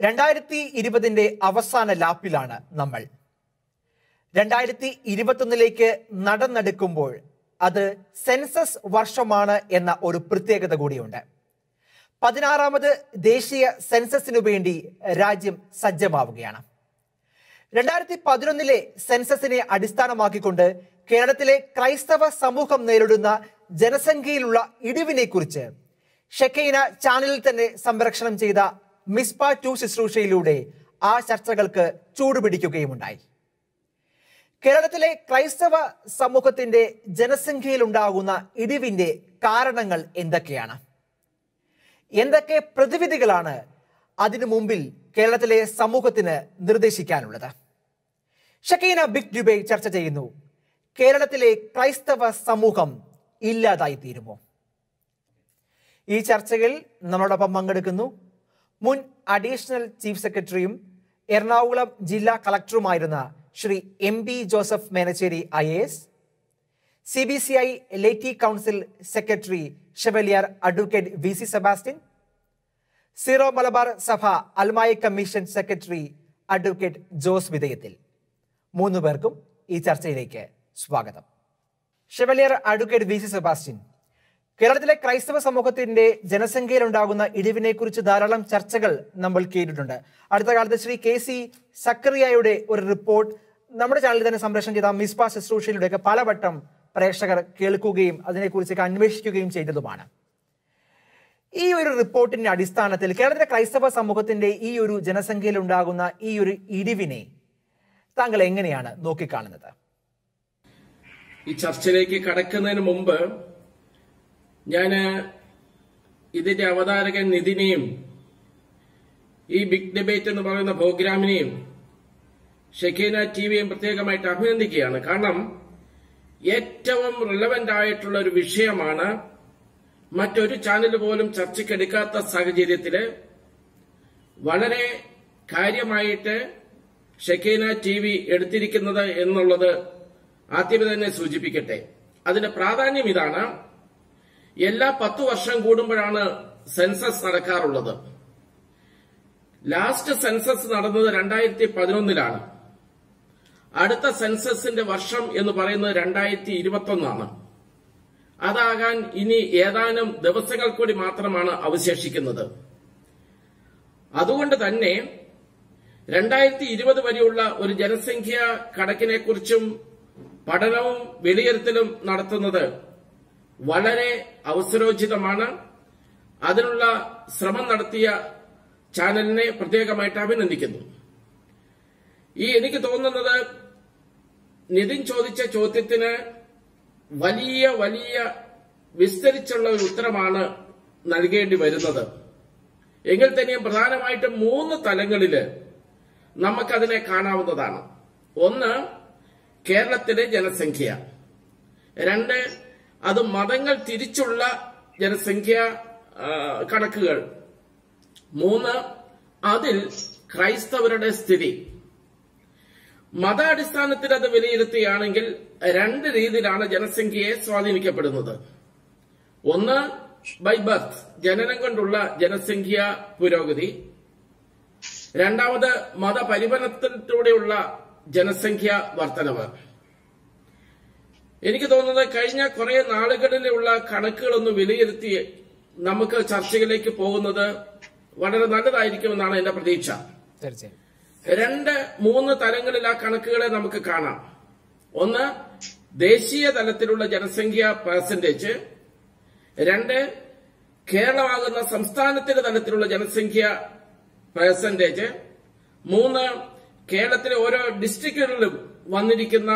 2020 അവസാന ലാപ്പിലാണ് നമ്മൾ. 2021 നടന്നെടുക്കുമ്പോൾ അത് സെൻസസ് വർഷമാണ് എന്ന ഒരു പ്രത്യേകത കൂടിയുണ്ട്. 16ാമത് ദേശീയ സെൻസസിനു വേണ്ടി രാജ്യം സജ്ജമാവുകയാണ്. 2011 സെൻസസിനെ അടിസ്ഥാനമാക്കിക്കൊണ്ട് കേരളത്തിലെ ക്രൈസ്തവ സമൂഹം നേരിടുന്ന ജനസംഖ്യയിലുള്ള ഇടിവിനെ കുറിച്ച് ഷെക്കൈന ചാനലിൽ തന്നെ സംപ്രേഷണം ചെയ്ത മിസ്ബ 2 ശുശ്രൂഷയിലൂടെ ആ ചർച്ചകൾക്ക് ചൂടുപിടിക്കുകയുമുണ്ടായി. കേരളത്തിലെ ക്രൈസ്തവ സമൂഹത്തിന്റെ ജനസംഖ്യയിൽ ഉണ്ടാകുന്ന ഇടിവിന്റെ കാരണങ്ങൾ എന്തൊക്കെയാണ്? എന്തൊക്കെ പ്രതിവിധികളാണ് അതിനു മുമ്പിൽ കേരളത്തിലെ സമൂഹത്തിന് നിർദ്ദേശിക്കാനുള്ളത്? ഷെക്കൈന ബിഗ് ഡിബേറ്റ് ചർച്ച ചെയ്യുന്നു. കേരളത്തിലെ ക്രൈസ്തവ സമൂഹം ഇല്ലാതായി തീരുമോ? ഈ ചർച്ചയിൽ നമ്മളോടൊപ്പം പങ്കെടുക്കുന്നു മുൻ അഡീഷണൽ ചീഫ് സെക്രട്ടറിയും എറണാകുളം ജില്ലാ കളക്ടറുമായിരുന്ന Shri MB Joseph Menachery IAS, CBCI laity council secretary chevalier advocate VC Sebastian, Syro Malabar സഭ അൽമായ commission secretary advocate Jose Vidheyathil. 3 പേർക്കും ഈ ചർച്ചയിലേക്ക് സ്വാഗതം. ഷെവലിയർ അഡ്വക്കേറ്റ് VC സെബാസ്റ്റ്യൻ, കേരളത്തിലെ ക്രൈസ്തവ സമൂഹത്തിന്റെ ജനസംഖ്യയിൽ ഉണ്ടാകുന്ന ഇടിവിനെ കുറിച്ച് ധാരാളം ചർച്ചകൾ നമ്മൾ കേട്ടിട്ടുണ്ട്. അടുത്ത കാലത്ത് ശ്രീ KC സക്കറിയയുടെ ഒരു റിപ്പോർട്ട് നമ്മുടെ ചാനലിൽ തന്നെ സംപ്രേഷണം ചെയ്ത മിസ്ബ ശുശ്രൂഷയിലൂടെയൊക്കെ പലവട്ടം പ്രേക്ഷകർ കേൾക്കുകയും അതിനെക്കുറിച്ചൊക്കെ അന്വേഷിക്കുകയും ചെയ്തതുമാണ്. ഈ ഒരു റിപ്പോർട്ടിന്റെ അടിസ്ഥാനത്തിൽ കേരളത്തിലെ ക്രൈസ്തവ സമൂഹത്തിന്റെ ഈ ഒരു ജനസംഖ്യയിൽ ഉണ്ടാകുന്ന ഈ ഒരു ഇടിവിനെ താങ്കൾ എങ്ങനെയാണ് നോക്കിക്കാണുന്നത്? ഈ ചർച്ചയിലേക്ക് കടക്കുന്നതിന് മുമ്പ് ഞാൻ ഇതിന്റെ അവതാരകൻ നിതിനെയും ഈ ബിഗ് ഡിബേറ്റ് എന്ന് പറയുന്ന പ്രോഗ്രാമിനെയും ഷെക്കൈന TVയെയും പ്രത്യേകമായിട്ട് അഭിനന്ദിക്കുകയാണ്. കാരണം ഏറ്റവും റിലവന്റ് ആയിട്ടുള്ള ഒരു വിഷയമാണ്. മറ്റൊരു ചാനൽ പോലും ചർച്ചയ്ക്കെടുക്കാത്ത സാഹചര്യത്തില് വളരെ കാര്യമായിട്ട് ഷെക്കൈന TV എടുത്തിരിക്കുന്നത് എന്നുള്ളത് ആദ്യമേ തന്നെ സൂചിപ്പിക്കട്ടെ. അതിന്റെ പ്രാധാന്യം ഇതാണ്. എല്ലാ 10 വർഷം കൂടുമ്പോഴാണ് സെൻസസ് നടക്കാറുള്ളത്. ലാസ്റ്റ് സെൻസസ് നടന്നത് 2011 അടുത്ത സെൻസസിന്റെ വർഷം എന്ന് പറയുന്നത് 2021. അതാകാൻ ഇനി ഏതാനും ദിവസങ്ങൾ കൂടി മാത്രമാണ് അവശേഷിക്കുന്നത്. അതുകൊണ്ട് തന്നെ 2020 വരെയുള്ള ഒരു ജനസംഖ്യാ കണക്കിനെ കുറിച്ചും പഠനവും വിലയിരുത്തലും നടത്തുന്നത് വളരെ അവസരോചിതമാണ്. അതിനുള്ള ശ്രമം നടത്തിയ ചാനലിനെ പ്രത്യേകമായിട്ട് അഭിനന്ദിക്കുന്നു. എനിക്ക് തോന്നുന്നത് നിതിൻ ചോദിച്ച ചോദ്യത്തിന് വലിയ വലിയ വിസ്തരിച്ചുള്ള ഒരു ഉത്തരമാണ് നൽകേണ്ടി വരുന്നത്. എങ്കിൽ തന്നെയും പ്രധാനമായിട്ടും 3 തലങ്ങളിൽ നമുക്കതിനെ കാണാവുന്നതാണ്. 1, കേരളത്തിലെ ജനസംഖ്യ. 2, അത് മതങ്ങൾ തിരിച്ചുള്ള ജനസംഖ്യ കണക്കുകൾ. 3, അതിൽ ക്രൈസ്തവരുടെ സ്ഥിതി. മതാടിസ്ഥാനത്തിൽ അത് വിലയിരുത്തുകയാണെങ്കിൽ 2 രീതിയിലാണ് ജനസംഖ്യയെ സ്വാധീനിക്കപ്പെടുന്നത്. 1, ബൈ ബർത്ത്, ജനനം കൊണ്ടുള്ള ജനസംഖ്യ പുരോഗതി. 2, മതപരിവർത്തനത്തിലൂടെയുള്ള ജനസംഖ്യ വർധനവ്. എനിക്ക് തോന്നുന്നത് കഴിഞ്ഞ കുറെ നാളുകളിലുള്ള കണക്കുകളൊന്ന് വിലയിരുത്തി നമുക്ക് ചർച്ചയിലേക്ക് പോകുന്നത് വളരെ നല്ലതായിരിക്കുമെന്നാണ് എന്റെ പ്രതീക്ഷ. 2-3 തലങ്ങളിൽ ആ കണക്കുകളെ നമുക്ക് കാണാം. 1, ദേശീയ തലത്തിലുള്ള ജനസംഖ്യ പെർസെന്റേജ്. 2, കേരളമാകുന്ന സംസ്ഥാനത്തിന്റെ തലത്തിലുള്ള ജനസംഖ്യ പെർസെന്റേജ്. 3, കേരളത്തിലെ ഓരോ ഡിസ്ട്രിക്റ്റുകളിലും വന്നിരിക്കുന്ന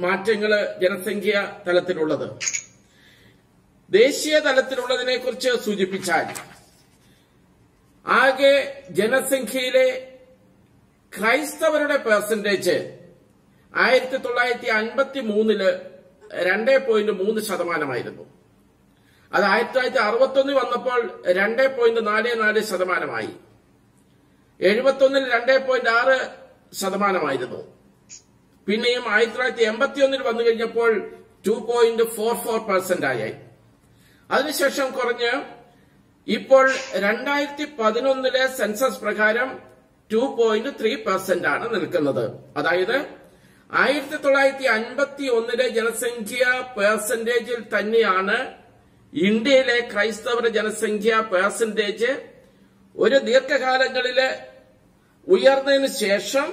മാറ്റങ്ങള് ജനസംഖ്യ തലത്തിലുള്ളത്. ദേശീയ തലത്തിലുള്ളതിനെ കുറിച്ച് സൂചിപ്പിച്ചാൽ ആകെ ജനസംഖ്യയിലെ ക്രൈസ്തവരുടെ പെർസെന്റേജ് 1953 2.3%. അത് 1961 വന്നപ്പോൾ 2.44%. 71 2.6%. പിന്നെയും 1981 വന്നു കഴിഞ്ഞപ്പോൾ 2.44% ആയി. അതിനുശേഷം കുറഞ്ഞ് ഇപ്പോൾ 2011 സെൻസസ് പ്രകാരം 2.3% ആണ് നിൽക്കുന്നത്. അതായത് 1951 ജനസംഖ്യ പെർസെന്റേജിൽ തന്നെയാണ് ഇന്ത്യയിലെ ക്രൈസ്തവരുടെ ജനസംഖ്യ പെർസെന്റേജ് ഒരു ദീർഘകാലങ്ങളില് ഉയർന്നതിന് ശേഷം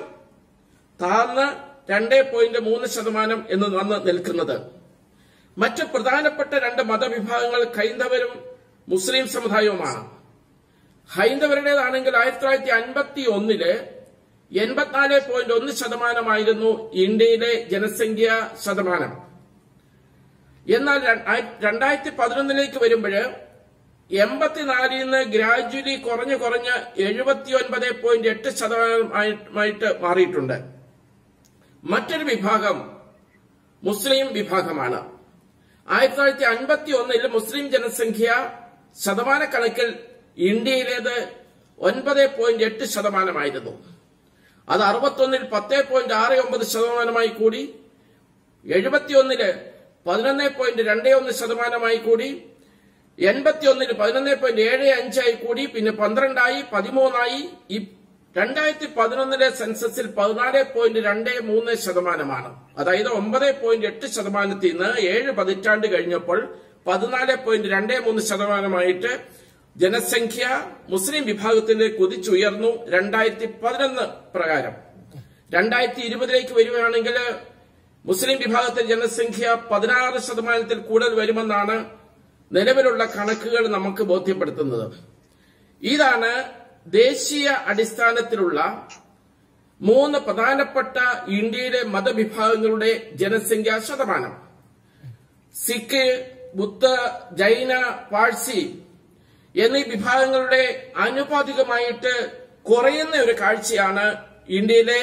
താഴ്ന്ന് 2.3% എന്ന് വന്ന് നിൽക്കുന്നത്. മറ്റ് പ്രധാനപ്പെട്ട രണ്ട് മതവിഭാഗങ്ങൾ ഹൈന്ദവരും മുസ്ലിം സമുദായവുമാണ്. ഹൈന്ദവരുടേതാണെങ്കിൽ 1951 84.1% ഇന്ത്യയിലെ ജനസംഖ്യാ ശതമാനം. എന്നാൽ 2011 വരുമ്പോൾ 84 നിന്ന് ഗ്രാജുവലി കുറഞ്ഞ് 79.8% മാറിയിട്ടുണ്ട്. മറ്റൊരു വിഭാഗം മുസ്ലിം വിഭാഗമാണ്. 1951 മുസ്ലിം ജനസംഖ്യ ശതമാനക്കണക്കിൽ ഇന്ത്യയിലേത് 9.8%. അത് 61 10.69% കൂടി, 71 11.21% കൂടി, 81 11.75 കൂടി, പിന്നെ 12 13 2011 സെൻസസിൽ 14.23%. അതായത് 9.8% നിന്ന് 7 പതിറ്റാണ്ട് കഴിഞ്ഞപ്പോൾ 14.23% ജനസംഖ്യ മുസ്ലിം വിഭാഗത്തിന്റെ കുതിച്ചുയർന്നു 2011 പ്രകാരം. 2020 വരികയാണെങ്കിൽ മുസ്ലിം വിഭാഗത്തിന്റെ ജനസംഖ്യ 16% കൂടുതൽ വരുമെന്നാണ് നിലവിലുള്ള കണക്കുകൾ നമുക്ക് ബോധ്യപ്പെടുത്തുന്നത്. ഇതാണ് ദേശീയ അടിസ്ഥാനത്തിലുള്ള 3 പ്രധാനപ്പെട്ട ഇന്ത്യയിലെ മതവിഭാഗങ്ങളുടെ ജനസംഖ്യാ ശതമാനം. സിഖ്, ബുദ്ധ, ജൈന, പാഴ്സി എന്നീ വിഭാഗങ്ങളുടെ ആനുപാതികമായിട്ട് കുറയുന്ന ഒരു കാഴ്ചയാണ് ഇന്ത്യയിലെ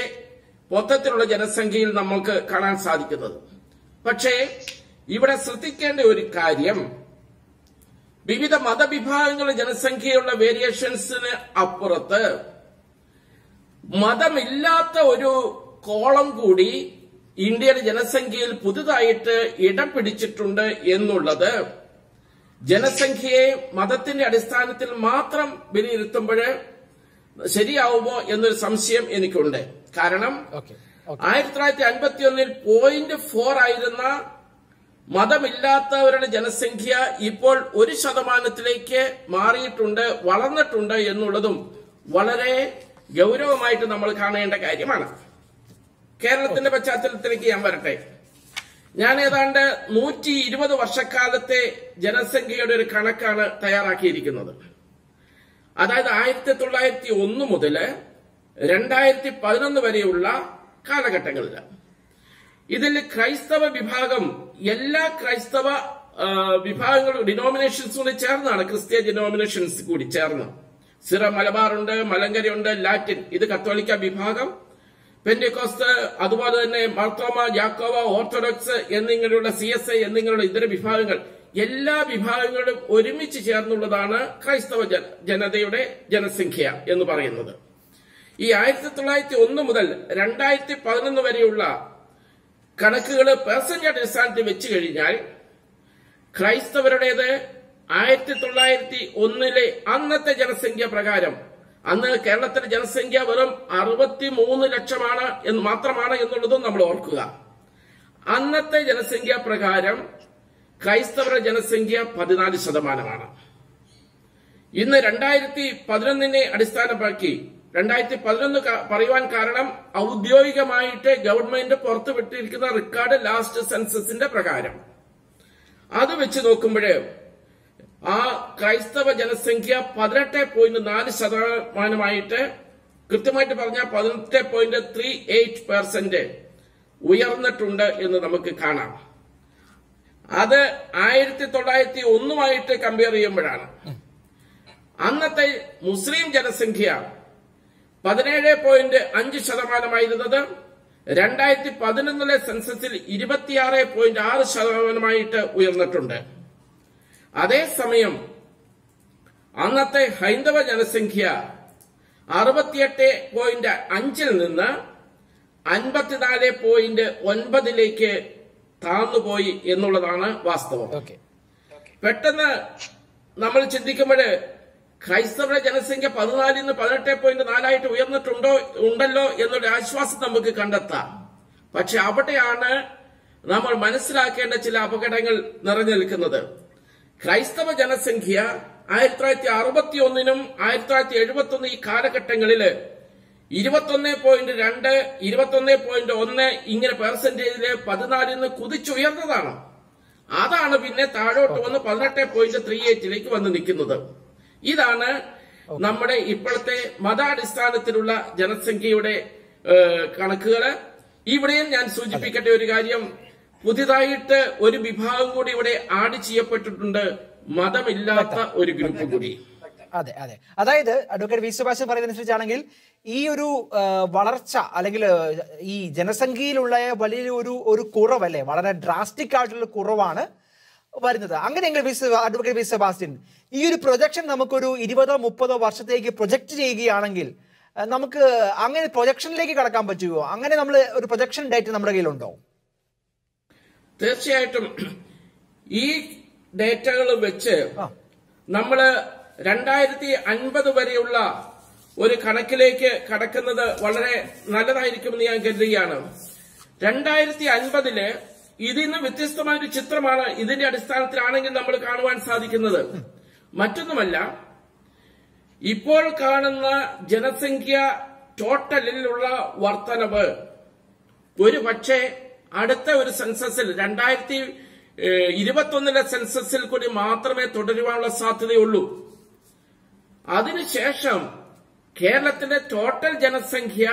മൊത്തത്തിലുള്ള ജനസംഖ്യയിൽ നമുക്ക് കാണാൻ സാധിക്കുന്നത്. പക്ഷേ ഇവിടെ ശ്രദ്ധിക്കേണ്ട ഒരു കാര്യം, വിവിധ മതവിഭാഗങ്ങളുടെ ജനസംഖ്യയുള്ള വേരിയേഷൻസിന് അപ്പുറത്ത് മതമില്ലാത്ത ഒരു കോളം കൂടി ഇന്ത്യയുടെ ജനസംഖ്യയിൽ പുതുതായിട്ട് ഇടം പിടിച്ചിട്ടുണ്ട് എന്നുള്ളത് ജനസംഖ്യയെ മതത്തിന്റെ അടിസ്ഥാനത്തിൽ മാത്രം വിലയിരുത്തുമ്പോൾ ശരിയാവുമോ എന്നൊരു സംശയം എനിക്കുണ്ട്. കാരണം 1951 0.4 ആയിരുന്ന മതമില്ലാത്തവരുടെ ജനസംഖ്യ ഇപ്പോൾ 1% മാറിയിട്ടുണ്ട്, വളർന്നിട്ടുണ്ട് എന്നുള്ളതും വളരെ ഗൗരവമായിട്ട് നമ്മൾ കാണേണ്ട കാര്യമാണ്. കേരളത്തിന്റെ പശ്ചാത്തലത്തിലേക്ക് ഞാൻ വരട്ടെ. ഞാൻ ഏതാണ്ട് 120 വർഷക്കാലത്തെ ജനസംഖ്യയുടെ ഒരു കണക്കാണ് തയ്യാറാക്കിയിരിക്കുന്നത്. അതായത് 1901 മുതൽ 2011 വരെയുള്ള കാലഘട്ടങ്ങളിൽ ഇതിൽ ക്രൈസ്തവ വിഭാഗം എല്ലാ ക്രൈസ്തവ വിഭാഗങ്ങളും ഡിനോമിനേഷൻസ് കൂടി ചേർന്നാണ്, ക്രിസ്ത്യൻ ഡിനോമിനേഷൻസ് കൂടി ചേർന്ന് സിറ മലബാറുണ്ട്, മലങ്കരയുണ്ട്, ലാറ്റിൻ ഇത് കത്തോലിക്ക വിഭാഗം, പെന്റിക്കോസ്റ്റ്, അതുപോലെ തന്നെ മാർത്തോമ, യാക്കോബ, ഓർത്തഡോക്സ് എന്നിങ്ങനെയുള്ള CSI എന്നിങ്ങനെയുള്ള ഇതര വിഭാഗങ്ങൾ, എല്ലാ വിഭാഗങ്ങളും ഒരുമിച്ച് ചേർന്നുള്ളതാണ് ക്രൈസ്തവ ജനതയുടെ ജനസംഖ്യ എന്ന് പറയുന്നത്. ഈ 1901 മുതൽ 2011 വരെയുള്ള കണക്കുകൾ പെർസെന്റേജ് അടിസ്ഥാനത്തിൽ വെച്ച് കഴിഞ്ഞാൽ ക്രൈസ്തവരുടേത് 1901 അന്നത്തെ ജനസംഖ്യ പ്രകാരം, അന്ന് കേരളത്തിലെ ജനസംഖ്യ വെറും 63 ലക്ഷമാണ് മാത്രമാണ് എന്നുള്ളതും നമ്മൾ ഓർക്കുക. അന്നത്തെ ജനസംഖ്യ പ്രകാരം ക്രൈസ്തവരുടെ ജനസംഖ്യ 14%. ഇന്ന് 2011 അടിസ്ഥാനമാക്കി 2011 പറയുവാൻ കാരണം ഔദ്യോഗികമായിട്ട് ഗവൺമെന്റ് പുറത്തുവിട്ടിരിക്കുന്ന റെക്കോർഡ് ലാസ്റ്റ് സെൻസസിന്റെ പ്രകാരം അത് വെച്ച് നോക്കുമ്പോൾ ആ ക്രൈസ്തവ ജനസംഖ്യ 18.4% കൃത്യമായിട്ട് പറഞ്ഞാൽ 18.38% ഉയർന്നിട്ടുണ്ട് എന്ന് നമുക്ക് കാണാം. അത് 1901 കമ്പയർ ചെയ്യുമ്പോഴാണ്. അന്നത്തെ മുസ്ലിം ജനസംഖ്യ 17.5% 2011 സെൻസസിൽ 26.6% ഉയർന്നിട്ടുണ്ട്. അതേസമയം അന്നത്തെ ഹൈന്ദവ ജനസംഖ്യ 68.5 നിന്ന് 54.9 താഴ്ന്നുപോയി എന്നുള്ളതാണ് വാസ്തവം. പെട്ടെന്ന് നമ്മൾ ചിന്തിക്കുമ്പോൾ ക്രൈസ്തവ ജനസംഖ്യ 14-ന് 18.4 ഉണ്ടല്ലോ എന്നൊരു ആശ്വാസം നമുക്ക് കണ്ടെത്താം. പക്ഷെ അവിടെയാണ് നമ്മൾ മനസ്സിലാക്കേണ്ട ചില അപകടങ്ങൾ നിറഞ്ഞു നിൽക്കുന്നത്. ക്രൈസ്തവ ജനസംഖ്യ 1961-നും 1971 ഈ കാലഘട്ടങ്ങളില് 21.2, 21.1 ഇങ്ങനെ പെർസെന്റേജില് 14-ന് കുതിച്ചുയർന്നതാണ്. അതാണ് പിന്നെ താഴോട്ട് വന്ന് 18.38 വന്ന് നിൽക്കുന്നത്. ഇതാണ് നമ്മുടെ ഇപ്പോഴത്തെ മതാടിസ്ഥാനത്തിലുള്ള ജനസംഖ്യയുടെ കണക്കുകള്. ഇവിടെയും ഞാൻ സൂചിപ്പിക്കട്ടെ ഒരു കാര്യം, പുതിയതായിട്ട് ഒരു വിഭാഗം കൂടി ഇവിടെ ആഡ് ചെയ്യപ്പെട്ടിട്ടുണ്ട്, മതമില്ലാത്ത ഒരു ഗ്രൂപ്പ് കൂടി. അതെ അതെ, അതായത് അഡ്വക്കേറ്റ് വി സുഭാഷൻ പറയുന്നതനുസരിച്ചാണെങ്കിൽ ഈ ഒരു വളർച്ച അല്ലെങ്കിൽ ഈ ജനസംഖ്യയിലുള്ള വലിയൊരു കുറവല്ലേ, വളരെ ഡ്രാസ്റ്റിക് ആയിട്ടുള്ള കുറവാണ് വരുന്നത്. അങ്ങനെയെങ്കിൽ അഡ്വക്കേറ്റ് വി സെബാസ്റ്റ്യൻ, ഈ ഒരു പ്രൊജക്ഷൻ നമുക്കൊരു 20-30 വർഷത്തേക്ക് പ്രൊജക്ട് ചെയ്യുകയാണെങ്കിൽ നമുക്ക് അങ്ങനെ പ്രൊജക്ഷനിലേക്ക് കടക്കാൻ പറ്റുമോ? അങ്ങനെ നമ്മൾ ഒരു പ്രൊജക്ഷൻ ഡേറ്റ് നമ്മുടെ കയ്യിലുണ്ടോ? തീർച്ചയായിട്ടും ഈ ഡേറ്റകൾ വെച്ച് നമ്മള് 2050 വരെയുള്ള ഒരു കണക്കിലേക്ക് കടക്കുന്നത് വളരെ നല്ലതായിരിക്കുമെന്ന് ഞാൻ കരുതുകയാണ്. 2050 ഇതിന് വ്യത്യസ്തമായൊരു ചിത്രമാണ് ഇതിന്റെ അടിസ്ഥാനത്തിലാണെങ്കിൽ നമ്മൾ കാണുവാൻ സാധിക്കുന്നത്. മറ്റൊന്നുമല്ല, ഇപ്പോൾ കാണുന്ന ജനസംഖ്യ ടോട്ടലിലുള്ള വർധനവ് ഒരു പക്ഷേ അടുത്ത ഒരു സെൻസസിൽ 2021 സെൻസസിൽ കൂടി മാത്രമേ തുടരുവാനുള്ള സാധ്യതയുള്ളൂ. അതിനുശേഷം കേരളത്തിന്റെ ടോട്ടൽ ജനസംഖ്യ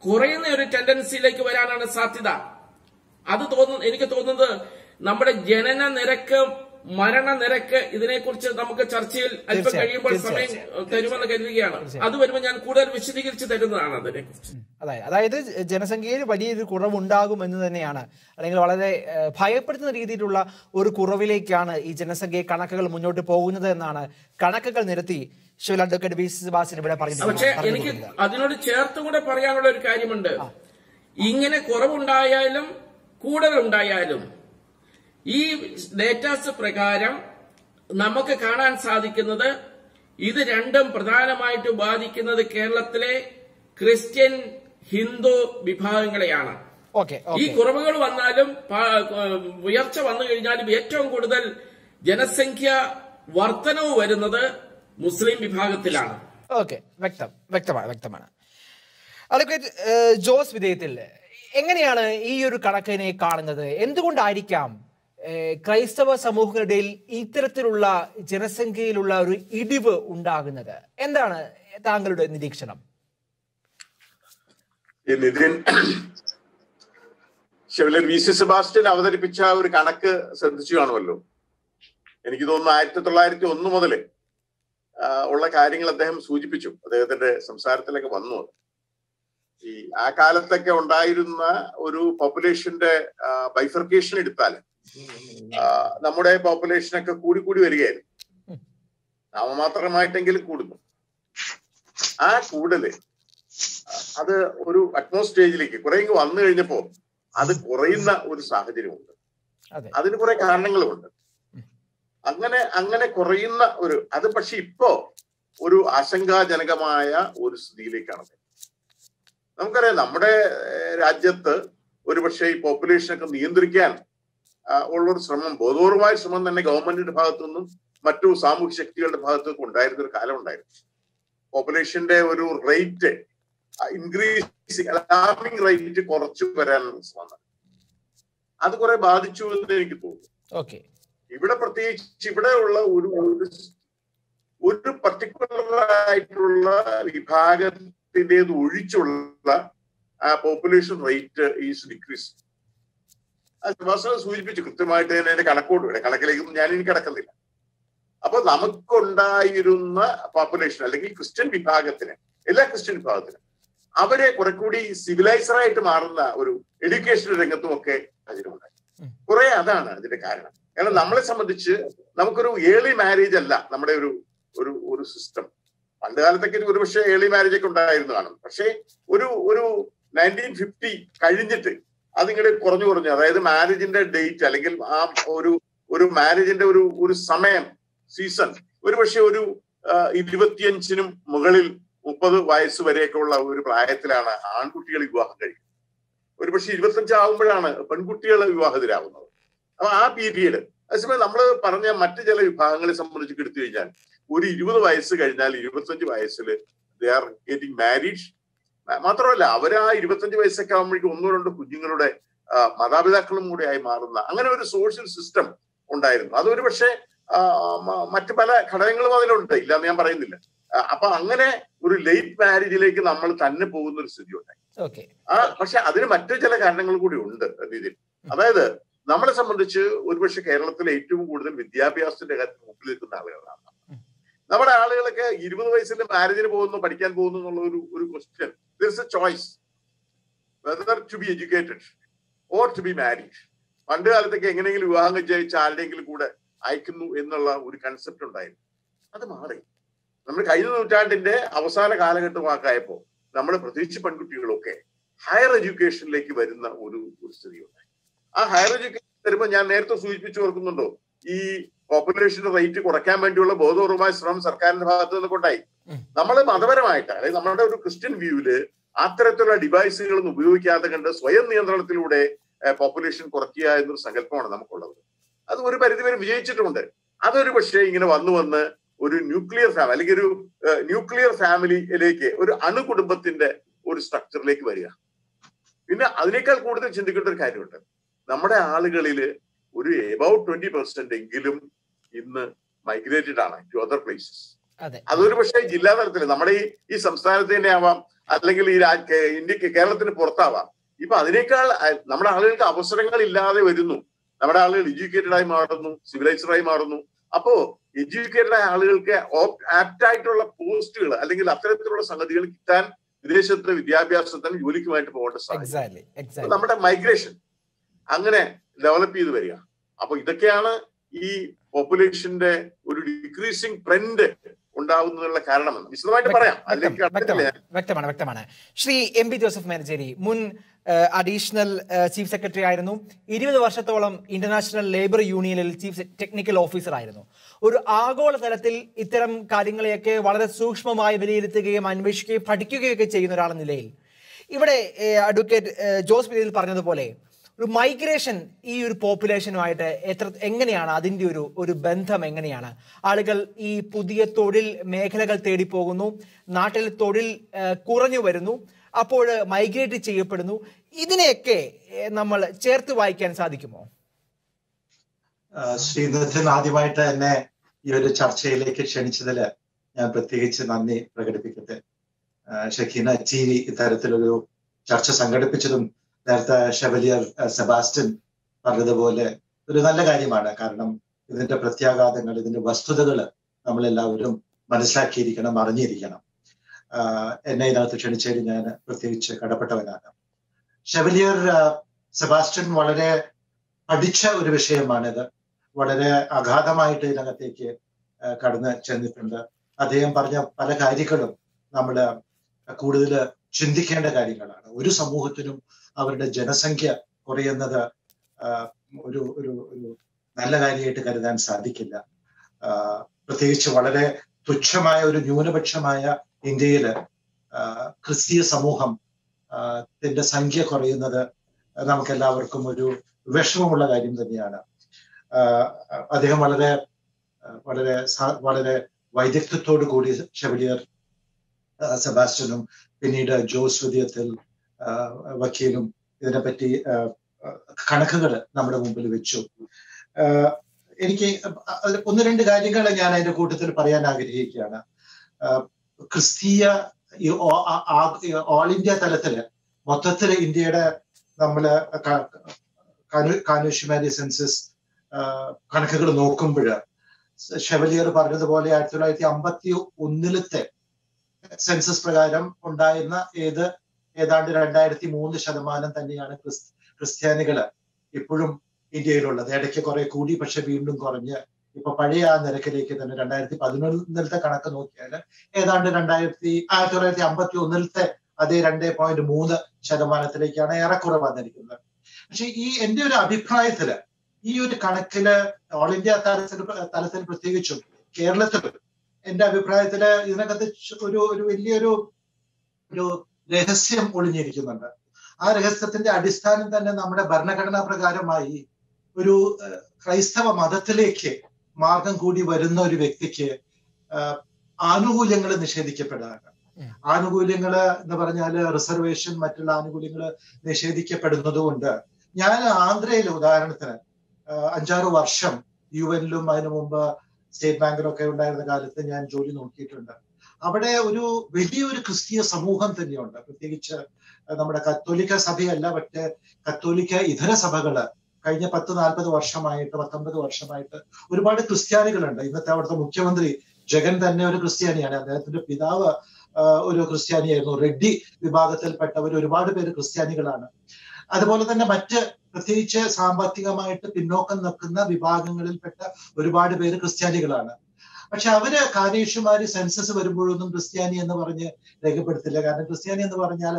കുറയുന്ന ഒരു ടെൻഡൻസിയിലേക്ക് വരാനാണ് സാധ്യത. എനിക്ക് തോന്നുന്നത് നമ്മുടെ ജനന നിരക്ക്, മരണനിരക്ക്, ഇതിനെക്കുറിച്ച് നമുക്ക് ചർച്ചയിൽ അല്പം കഴിയുമ്പോൾ സമയം തരുമെന്ന് കരുതുകയാണ്. അത് വരുമ്പോൾ ഞാൻ കൂടുതൽ വിശദീകരിച്ച് തരുന്നതാണ് അതിനെക്കുറിച്ച്. അതായത് ജനസംഖ്യയിൽ വലിയൊരു കുറവുണ്ടാകും എന്ന് തന്നെയാണ്, അല്ലെങ്കിൽ വളരെ ഭയപ്പെടുത്തുന്ന രീതിയിലുള്ള ഒരു കുറവിലേക്കാണ് ഈ ജനസംഖ്യ കണക്കുകൾ മുന്നോട്ട് പോകുന്നത് എന്നാണ് കണക്കുകൾ നിരത്തി ശിവൽ അഡ്വക്കേറ്റ് വി സെബാസ്റ്റ്യൻ ഇവിടെ പറയുന്നത്. പക്ഷെ എനിക്ക് അതിനോട് ചേർത്തും കൂടെ പറയാനുള്ള ഒരു കാര്യമുണ്ട്. ഇങ്ങനെ കുറവുണ്ടായാലും കൂടുതലുണ്ടായാലും ഈ ഡേറ്റാസ് പ്രകാരം നമുക്ക് കാണാൻ സാധിക്കുന്നത് ഇത് രണ്ടും പ്രധാനമായിട്ട് ബാധിക്കുന്നത് കേരളത്തിലെ ക്രിസ്ത്യൻ, ഹിന്ദു വിഭാഗങ്ങളെയാണ്. ഈ കുറവുകൾ വന്നാലും ഉയർച്ച വന്നു കഴിഞ്ഞാലും ഏറ്റവും കൂടുതൽ ജനസംഖ്യ വർധനവ് വരുന്നത് മുസ്ലിം വിഭാഗത്തിലാണ്. വ്യക്തമാണ്. അഡ്വക്കേറ്റ് ജോസ് വിധേയത്തിൽ, എങ്ങനെയാണ് ഈ ഒരു കണക്കിനെ കാണുന്നത്? എന്തുകൊണ്ടായിരിക്കാം ക്രൈസ്തവ സമൂഹത്തിനിടയിൽ ഇത്തരത്തിലുള്ള ജനസംഖ്യയിലുള്ള ഒരു ഇടിവ് ഉണ്ടാകുന്നത്? എന്താണ് താങ്കളുടെ നിരീക്ഷണം? നിതിൻ, ശിവലൻ വി സി സെബാസ്റ്റ്യൻ അവതരിപ്പിച്ച ഒരു കണക്ക് ശ്രദ്ധിച്ചു കാണുമല്ലോ. എനിക്ക് തോന്നുന്നു 1901 മുതൽ ഉള്ള കാര്യങ്ങൾ അദ്ദേഹം സൂചിപ്പിച്ചു, അദ്ദേഹത്തിന്റെ സംസാരത്തിലൊക്കെ വന്നു. ഈ ആ കാലത്തൊക്കെ ഉണ്ടായിരുന്ന ഒരു പോപ്പുലേഷന്റെ ബൈഫർക്കേഷൻ എടുത്താൽ നമ്മുടെ പോപ്പുലേഷനൊക്കെ കൂടി വരികയായിരുന്നു. നാമമാത്രമായിട്ടെങ്കിലും കൂടുന്നു. ആ കൂടല് അത് ഒരു അറ്റ്മോസ്ഫിയറിലേക്ക് കുറെ വന്നു കഴിഞ്ഞപ്പോ അത് കുറയുന്ന ഒരു സാഹചര്യമുണ്ട്. അതിന് കുറെ കാരണങ്ങളുമുണ്ട്. അങ്ങനെ കുറയുന്ന അത് പക്ഷെ ഇപ്പോ ഒരു ആശങ്കാജനകമായ ഒരു സ്ഥിതിയിലേക്കാണ്. നമുക്കറിയാം, നമ്മുടെ രാജ്യത്ത് ഒരുപക്ഷെ ഈ പോപ്പുലേഷനൊക്കെ നിയന്ത്രിക്കാൻ ഉള്ളൊരു ശ്രമം, ബോധപൂർവമായ ശ്രമം തന്നെ ഗവൺമെന്റിന്റെ ഭാഗത്തു നിന്നും മറ്റു സാമൂഹ്യ ശക്തികളുടെ ഭാഗത്തുനിന്നും ഉണ്ടായിരുന്ന ഒരു കാലം ഉണ്ടായിരുന്നു. പോപ്പുലേഷന്റെ ഒരു റേറ്റ് ഇൻക്രീസിങ്, അലാർമിംഗ് റേറ്റ് കുറച്ചു വരാനുള്ള ശ്രമം അത് കുറെ ബാധിച്ചു എന്ന് എനിക്ക് തോന്നുന്നു. ഇവിടെ പ്രത്യേകിച്ച് ഇവിടെയുള്ള ഒരു പർട്ടിക്കുലർ ആയിട്ടുള്ള വിഭാഗത്തിൻ്റെത് ഒഴിച്ചുള്ള പോപ്പുലേഷൻ റേറ്റ് ഈസ് ഡിക്രീസ്. സൂചിപ്പിച്ചു കൃത്യമായിട്ട് തന്നെ എന്റെ കണക്കിലേക്കൊന്നും ഞാനിനി കിടക്കുന്നില്ല. അപ്പൊ നമുക്കുണ്ടായിരുന്ന പോപ്പുലേഷൻ അല്ലെങ്കിൽ ക്രിസ്ത്യൻ വിഭാഗത്തിന്, എല്ലാ ക്രിസ്ത്യൻ വിഭാഗത്തിനും അവരെ കുറെ കൂടി സിവിലൈസറായിട്ട് മാറുന്ന ഒരു എഡ്യൂക്കേഷൻ രംഗത്തും ഒക്കെ സാഹചര്യമുണ്ടായി. കുറെ അതാണ് അതിന്റെ കാരണം. കാരണം നമ്മളെ സംബന്ധിച്ച് നമുക്കൊരു ഏർലി മാരേജ് അല്ല നമ്മുടെ ഒരു സിസ്റ്റം. പണ്ട് കാലത്തൊക്കെ ഒരുപക്ഷെ ഏർലി മാരേജ് ഒക്കെ ഉണ്ടായിരുന്നു കാണും. പക്ഷേ ഒരു 1950 കഴിഞ്ഞിട്ട് അതിങ്ങോട്ട് കുറഞ്ഞു, അതായത് മാരേജിന്റെ ഡേറ്റ് അല്ലെങ്കിൽ ആ ഒരു മാരേജിന്റെ ഒരു സമയം, സീസൺ ഒരുപക്ഷെ ഒരു 25-നും മുകളിൽ 30 വയസ്സ് വരെയൊക്കെ ഉള്ള ഒരു പ്രായത്തിലാണ് ആൺകുട്ടികൾ വിവാഹം കഴിക്കുന്നത്. ഒരുപക്ഷെ 25 ആകുമ്പോഴാണ് പെൺകുട്ടികൾ വിവാഹിതരാകുന്നത്. അപ്പൊ ആ പീരീഡ് അതേസമയം നമ്മൾ പറഞ്ഞ മറ്റു ചില വിഭാഗങ്ങളെ സംബന്ധിച്ച് എടുത്തു കഴിഞ്ഞാൽ ഒരു 20 വയസ്സ് കഴിഞ്ഞാൽ 25 വയസ്സിൽ ദേ ആർ ഗെറ്റിംഗ് മാരീഡ്. മാത്രമല്ല അവർ ആ 25 വയസ്സൊക്കെ ആകുമ്പോഴേക്കും 1-2 കുഞ്ഞുങ്ങളുടെ മാതാപിതാക്കളും കൂടെ ആയി മാറുന്ന അങ്ങനെ ഒരു സോഷ്യൽ സിസ്റ്റം ഉണ്ടായിരുന്നു. അതൊരു പക്ഷേ മറ്റു പല ഘടകങ്ങളും അതിലുണ്ട്, ഇല്ലാന്ന് ഞാൻ പറയുന്നില്ല. അപ്പൊ അങ്ങനെ ഒരു ലേറ്റ് മാരേജിലേക്ക് നമ്മൾ തന്നെ പോകുന്ന ഒരു സ്ഥിതി ഉണ്ടായി. പക്ഷെ അതിന് മറ്റു ചില കാരണങ്ങൾ കൂടി ഉണ്ട് രീതിയിൽ. അതായത് നമ്മളെ സംബന്ധിച്ച് ഒരുപക്ഷെ കേരളത്തിൽ ഏറ്റവും കൂടുതൽ വിദ്യാഭ്യാസത്തിന്റെ കാര്യത്തിൽ മുമ്പിൽ നിൽക്കുന്ന ആളുകളാണ്. നമ്മുടെ ആളുകളൊക്കെ 20 വയസ്സിൽ മാരേജിന് പോകുന്നു, പഠിക്കാൻ പോകുന്നു എന്നുള്ള ഒരു question. There is a choice whether to be educated or to be married. പണ്ട് കാലത്തൊക്കെ എങ്ങനെയെങ്കിലും വിവാഹം കഴിച്ച ആരുടെയെങ്കിലും കൂടെ അയക്കുന്നു എന്നുള്ള ഒരു കൺസെപ്റ്റ് ഉണ്ടായിരുന്നു. അത് മാറി. നമ്മൾ കഴിഞ്ഞ നൂറ്റാണ്ടിന്റെ അവസാന കാലഘട്ടമാക്കായപ്പോ നമ്മൾ പ്രത്യേകിച്ച് പെൺകുട്ടികളൊക്കെ ഹയർ എഡ്യൂക്കേഷനിലേക്ക് വരുന്ന ഒരു സ്ഥിതി ഉണ്ടായി. ആ ഹയർ എഡ്യൂക്കേഷൻ വരുമ്പോൾ ഞാൻ നേരത്തെ സൂചിപ്പിച്ചു ഓർക്കുന്നുണ്ടോ, ഈ പോപ്പുലേഷൻ റേറ്റ് കുറയ്ക്കാൻ വേണ്ടിയുള്ള ബോധപൂർവമായ ശ്രമം സർക്കാരിന്റെ ഭാഗത്ത് നിന്നൊക്കെ ഉണ്ടായി. നമ്മൾ മതപരമായിട്ട്, അതായത് നമ്മുടെ ഒരു ക്രിസ്ത്യൻ വ്യൂവില് അത്തരത്തിലുള്ള ഡിവൈസുകളൊന്നും ഉപയോഗിക്കാതെ കണ്ട് സ്വയം നിയന്ത്രണത്തിലൂടെ പോപ്പുലേഷൻ കുറയ്ക്കുക എന്നൊരു സങ്കല്പമാണ് നമുക്കുള്ളത്. അത് ഒരു പരിധിവരെ വിജയിച്ചിട്ടുണ്ട്. അതൊരു പക്ഷേ ഇങ്ങനെ വന്ന് ഒരു ന്യൂക്ലിയർ ഫാമിലി അല്ലെങ്കിൽ ഒരു ന്യൂക്ലിയർ ഫാമിലിയിലേക്ക്, ഒരു അണുകുടുംബത്തിന്റെ ഒരു സ്ട്രക്ചറിലേക്ക് വരിക. പിന്നെ അതിനേക്കാൾ കൂടുതൽ ചിന്തിക്കേണ്ട ഒരു കാര്യമുണ്ട്. നമ്മുടെ ആളുകളിൽ ഒരു എബൌട്ട് 20% എങ്കിലും ഇന്ന് മൈഗ്രേറ്റഡ് ആണ് ടു അതർ പ്ലേസസ്. അതൊരു പക്ഷേ ജില്ലാ തലത്തിൽ നമ്മുടെ ഈ സംസ്ഥാനത്ത് തന്നെ ആവാം, അല്ലെങ്കിൽ ഈ ഇന്ത്യക്ക് കേരളത്തിന് പുറത്താവാം. ഇപ്പൊ അതിനേക്കാൾ നമ്മുടെ ആളുകൾക്ക് അവസരങ്ങൾ ഇല്ലാതെ വരുന്നു. നമ്മുടെ ആളുകൾ എഡ്യൂക്കേറ്റഡ് ആയി മാറുന്നു, സിവിലൈസ്ഡ് ആയി മാറുന്നു. അപ്പോ എഡ്യൂക്കേറ്റഡ് ആയ ആളുകൾക്ക് ആപ്റ്റ് ആയിട്ടുള്ള പോസ്റ്റുകൾ അല്ലെങ്കിൽ അത്തരത്തിലുള്ള സംഗതികൾ കിട്ടാൻ വിദേശത്തെ വിദ്യാഭ്യാസത്തിന് ജോലിക്കുമായിട്ട് പോകേണ്ട സാധ്യത. നമ്മുടെ മൈഗ്രേഷൻ അങ്ങനെ ഡെവലപ്പ് ചെയ്ത് വരിക. അപ്പൊ ഇതൊക്കെയാണ് ഈ പോപ്പുലേഷന്റെ ഒരു ഡിക്രീസിങ് ട്രെൻഡ് ഉണ്ടാവുന്നതിനുള്ള കാരണമെന്ന് വിശദമായിട്ട് പറയാം. വ്യക്തമാണ്. ശ്രീ MB ജോസഫ് മേനച്ചേരി മുൻ അഡീഷണൽ ചീഫ് സെക്രട്ടറി ആയിരുന്നു. 20 വർഷത്തോളം ഇന്റർനാഷണൽ ലേബർ യൂണിയനിൽ ചീഫ് ടെക്നിക്കൽ ഓഫീസർ ആയിരുന്നു. ഒരു ആഗോള തലത്തിൽ ഇത്തരം കാര്യങ്ങളെയൊക്കെ വളരെ സൂക്ഷ്മമായി വിലയിരുത്തുകയും അന്വേഷിക്കുകയും പഠിക്കുകയൊക്കെ ചെയ്യുന്ന ഒരാളെന്ന നിലയിൽ ഇവിടെ അഡ്വക്കേറ്റ് ജോസ് വിജയിൽ പറഞ്ഞതുപോലെ ഒരു മൈഗ്രേഷൻ ഈ ഒരു പോപ്പുലേഷനുമായിട്ട് എങ്ങനെയാണ് അതിൻ്റെ ഒരു ബന്ധം എങ്ങനെയാണ്? ആളുകൾ ഈ പുതിയ തൊഴിൽ മേഖലകൾ തേടി പോകുന്നു, നാട്ടിൽ തൊഴിൽ കുറഞ്ഞു വരുന്നു, അപ്പോൾ മൈഗ്രേറ്റ് ചെയ്യപ്പെടുന്നു. ഇതിനെയൊക്കെ നമ്മൾ ചേർത്ത് വായിക്കാൻ സാധിക്കുമോ? ശ്രീനാഥൻ, ആദ്യമായിട്ട് എന്നെ ഈ ഒരു ചർച്ചയിലേക്ക് ക്ഷണിച്ചതിൽ ഞാൻ പ്രത്യേകിച്ച് നന്ദി പ്രകടിപ്പിക്കട്ടെ. ഷക്കീന TV ഇത്തരത്തിലൊരു ചർച്ച സംഘടിപ്പിച്ചതും നേരത്തെ ഷെവലിയർ സെബാസ്റ്റ്യൻ പറഞ്ഞതുപോലെ ഒരു നല്ല കാര്യമാണ്. കാരണം ഇതിന്റെ പ്രത്യാഘാതങ്ങൾ, ഇതിന്റെ വസ്തുതകൾ നമ്മളെല്ലാവരും മനസ്സിലാക്കിയിരിക്കണം, അറിഞ്ഞിരിക്കണം. എന്നെ ഇതിനകത്ത് ക്ഷണിച്ചതിൽ ഞാൻ പ്രത്യേകിച്ച് കടപ്പെട്ടവനാണ്. ഷെവലിയർ സെബാസ്റ്റ്യൻ വളരെ പഠിച്ച ഒരു വിഷയമാണിത്. വളരെ അഗാധമായിട്ട് ഇതിനകത്തേക്ക് കടന്ന് ചെന്നിട്ടുണ്ട്. അദ്ദേഹം പറഞ്ഞ പല കാര്യങ്ങളും നമ്മൾ കൂടുതൽ ചിന്തിക്കേണ്ട കാര്യങ്ങളാണ്. ഒരു സമൂഹത്തിനും അവരുടെ ജനസംഖ്യ കുറയുന്നത് ഒരു ഒരു ഒരു നല്ല കാര്യമായിട്ട് കരുതാൻ സാധിക്കില്ല. പ്രത്യേകിച്ച് വളരെ തുച്ഛമായ ഒരു ന്യൂനപക്ഷമായ ഇന്ത്യയില് ക്രിസ്തീയ സമൂഹം ത്തിന്റെ സംഖ്യ കുറയുന്നത് നമുക്കെല്ലാവർക്കും ഒരു വിഷമമുള്ള കാര്യം തന്നെയാണ്. അദ്ദേഹം വളരെ വളരെ വളരെ വൈദഗ്ധ്യത്തോടു കൂടി ഷെവലിയർ സെബാസ്റ്റ്യനും പിന്നീട് ജോസ് വിജയത്തിൽ വക്കീലും ഇതിനെപ്പറ്റി കണക്കുകൾ നമ്മുടെ മുമ്പിൽ വെച്ചു. എനിക്ക് 1-2 കാര്യങ്ങൾ ഞാൻ അതിന്റെ കൂട്ടത്തിൽ പറയാൻ ആഗ്രഹിക്കുകയാണ്. ക്രിസ്തീയ ഓൾ ഇന്ത്യ തലത്തില് മൊത്തത്തില് ഇന്ത്യയുടെ നമ്മള് കാനുഷ്മാരി സെൻസസ് കണക്കുകൾ നോക്കുമ്പോൾ ഷെവലിയർ പറഞ്ഞതുപോലെ 1951 സെൻസസ് പ്രകാരം ഉണ്ടായിരുന്ന ഏതാണ്ട് 2003% തന്നെയാണ് ക്രിസ്ത്യാനികള് ഇപ്പോഴും ഇന്ത്യയിലുള്ളത്. ഇടയ്ക്ക് കുറെ കൂടി, പക്ഷെ വീണ്ടും കുറഞ്ഞ് ഇപ്പൊ പഴയ ആ നിരക്കിലേക്ക് തന്നെ 2011 കണക്ക് നോക്കിയാൽ ഏതാണ്ട് 1951 അതേ 2.3% ഏറെക്കുറെ വന്നിരിക്കുന്നത്. പക്ഷെ എന്റെ ഒരു അഭിപ്രായത്തില് ഈ ഒരു കണക്കില് ഓൾ ഇന്ത്യ തലത്തിൽ പ്രത്യേകിച്ചും കേരളത്തിൽ എന്റെ അഭിപ്രായത്തില് ഇതിനകത്ത് ഒരു വലിയൊരു രഹസ്യം ഒളിഞ്ഞിരിക്കുന്നുണ്ട്. ആ രഹസ്യത്തിന്റെ അടിസ്ഥാനം തന്നെ നമ്മുടെ ഭരണഘടനാ പ്രകാരമായി ഒരു ക്രൈസ്തവ മതത്തിലേക്ക് മാർഗം കൂടി വരുന്ന ഒരു വ്യക്തിക്ക് ആനുകൂല്യങ്ങൾ നിഷേധിക്കപ്പെടാണ്. ആനുകൂല്യങ്ങൾ എന്ന് പറഞ്ഞാല് റിസർവേഷൻ, മറ്റുള്ള ആനുകൂല്യങ്ങൾ നിഷേധിക്കപ്പെടുന്നത് കൊണ്ട് ഞാൻ ആന്ധ്രയിൽ ഉദാഹരണത്തിന് 5-6 വർഷം UN-ലും അതിനു മുമ്പ് സ്റ്റേറ്റ് ബാങ്കിലൊക്കെ ഉണ്ടായിരുന്ന കാലത്ത് ഞാൻ ജോലി നോക്കിയിട്ടുണ്ട്. അവിടെ ഒരു വലിയൊരു ക്രിസ്തീയ സമൂഹം തന്നെയുണ്ട്. പ്രത്യേകിച്ച് നമ്മുടെ കത്തോലിക്ക സഭയല്ല, പക്ഷേ കത്തോലിക്ക ഇതര സഭകള് കഴിഞ്ഞ 10-40 വർഷമായിട്ട് 19 വർഷമായിട്ട് ഒരുപാട് ക്രിസ്ത്യാനികളുണ്ട്. ഇന്നത്തെ അവിടുത്തെ മുഖ്യമന്ത്രി ജഗൻ തന്നെ ഒരു ക്രിസ്ത്യാനിയാണ്. അദ്ദേഹത്തിന്റെ പിതാവ് ഒരു ക്രിസ്ത്യാനിയായിരുന്നു. റെഡ്ഡി വിഭാഗത്തിൽപ്പെട്ടവർ ഒരുപാട് പേര് ക്രിസ്ത്യാനികളാണ്. അതുപോലെ തന്നെ മറ്റ് പ്രത്യേകിച്ച് സാമ്പത്തികമായിട്ട് പിന്നോക്കം നിൽക്കുന്ന വിഭാഗങ്ങളിൽപ്പെട്ട ഒരുപാട് പേര് ക്രിസ്ത്യാനികളാണ്. പക്ഷെ അവര് കാനേഷുമാര് സെൻസസ് വരുമ്പോഴൊന്നും ക്രിസ്ത്യാനി എന്ന് പറഞ്ഞ് രേഖപ്പെടുത്തില്ല. കാരണം ക്രിസ്ത്യാനി എന്ന് പറഞ്ഞാൽ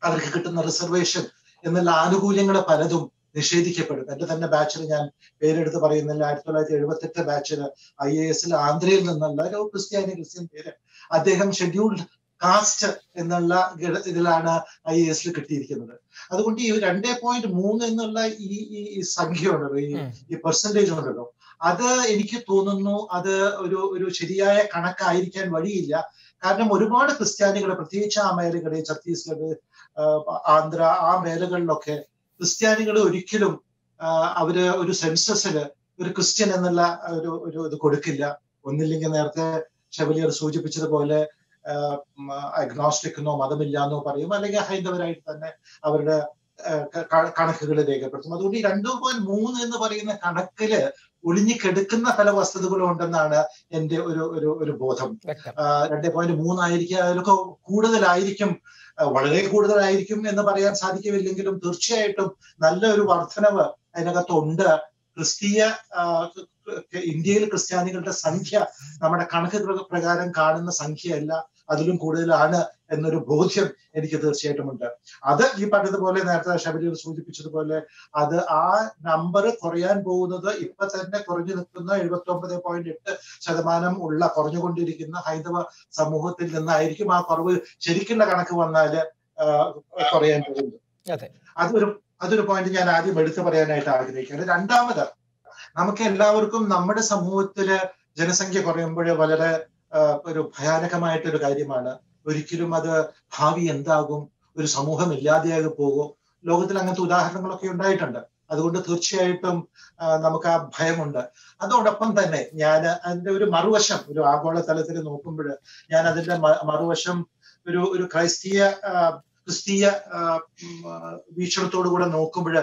അവർക്ക് കിട്ടുന്ന റിസർവേഷൻ എന്നുള്ള ആനുകൂല്യങ്ങൾ പലതും നിഷേധിക്കപ്പെടും. എന്റെ തന്നെ ബാച്ചിൽ ഞാൻ പേരെടുത്ത് പറയുന്നില്ല, 1978 ബാച്ചില് IAS ആന്ധ്രയിൽ നിന്നുള്ള ഒരു ക്രിസ്ത്യൻ പേര്, അദ്ദേഹം ഷെഡ്യൂൾഡ് കാസ്റ്റ് എന്നുള്ള ഇതിലാണ് IAS കിട്ടിയിരിക്കുന്നത്. അതുകൊണ്ട് ഈ 2.3 എന്നുള്ള ഈ സംഖ്യ ഉണ്ടല്ലോ, ഈ പെർസെന്റേജ് ഉണ്ടല്ലോ, അത് എനിക്ക് തോന്നുന്നു അത് ഒരു ശരിയായ കണക്കായിരിക്കാൻ വഴിയില്ല. കാരണം ഒരുപാട് ക്രിസ്ത്യാനികൾ പ്രത്യേകിച്ച് ആ മേഖലകളിൽ, ഛത്തീസ്ഗഡ്, ആന്ധ്ര, ആ മേഖലകളിലൊക്കെ ക്രിസ്ത്യാനികൾ ഒരിക്കലും അവര് ഒരു സെൻസസിൽ ഒരു ക്രിസ്ത്യൻ എന്നുള്ള ഒരു ഇത് കൊടുക്കില്ല. ഒന്നില്ലെങ്കിൽ നേരത്തെ ഷെവലിയർ സൂചിപ്പിച്ചതുപോലെ അഗ്നോസ്റ്റിക് എന്നോ മതമില്ലാന്നോ പറയും, അല്ലെങ്കിൽ ഹൈന്ദവരായിട്ട് തന്നെ അവരുടെ കണക്കുകൾ രേഖപ്പെടുത്തും. അതുകൊണ്ട് ഈ 2.3 എന്ന് പറയുന്ന കണക്കില് ഒളിഞ്ഞിക്കെടുക്കുന്ന പല വസ്തുതകളും ഉണ്ടെന്നാണ് എന്റെ ഒരു ബോധം. 2.3 ആയിരിക്കും, അതിലൊക്കെ കൂടുതലായിരിക്കും, വളരെ കൂടുതലായിരിക്കും എന്ന് പറയാൻ സാധിക്കില്ലെങ്കിലും തീർച്ചയായിട്ടും നല്ല ഒരു വർധനവ് അതിനകത്തുണ്ട്. ഇന്ത്യയിൽ ക്രിസ്ത്യാനികളുടെ സംഖ്യ നമ്മുടെ കണക്ക് പ്രകാരം കാണുന്ന സംഖ്യയല്ല, അതിലും കൂടുതലാണ് എന്നൊരു ബോധ്യം എനിക്ക് തീർച്ചയായിട്ടും ഉണ്ട്. അത് ഈ പറഞ്ഞതുപോലെ നേരത്തെ ഷബരിയിൽ സൂചിപ്പിച്ചതുപോലെ അത് ആ നമ്പർ കുറയാൻ പോകുന്നത് ഇപ്പൊ തന്നെ കുറഞ്ഞു നിൽക്കുന്ന 79.8% ഉള്ള കുറഞ്ഞുകൊണ്ടിരിക്കുന്ന ഹൈന്ദവ സമൂഹത്തിൽ നിന്നായിരിക്കും ആ കുറവ് ശരിക്കുള്ള കണക്ക് വന്നാല് കുറയാൻ പോകുന്നത്. അതൊരു പോയിന്റ് ഞാൻ ആദ്യം എടുത്തു പറയാനായിട്ട് ആഗ്രഹിക്കുകയാണ്. രണ്ടാമത്, നമുക്ക് എല്ലാവർക്കും നമ്മുടെ സമൂഹത്തില് ജനസംഖ്യ കുറയുമ്പോൾ വളരെ ഒരു ഭയാനകമായിട്ടൊരു കാര്യമാണ്. ഒരിക്കലും അത് ഭാവി എന്താകും, ഒരു സമൂഹം ഇല്ലാതെയാകെ പോകും. ലോകത്തിൽ അങ്ങനത്തെ ഉദാഹരണങ്ങളൊക്കെ ഉണ്ടായിട്ടുണ്ട്. അതുകൊണ്ട് തീർച്ചയായിട്ടും നമുക്ക് ആ ഭയമുണ്ട്. അതോടൊപ്പം തന്നെ ഞാൻ അതിന്റെ ഒരു മറുവശം, ഒരു ആഗോള തലത്തിൽ നോക്കുമ്പോൾ ഞാൻ അതിന്റെ മറുവശം ഒരു ക്രിസ്തീയ വീക്ഷണത്തോടു കൂടെ നോക്കുമ്പോൾ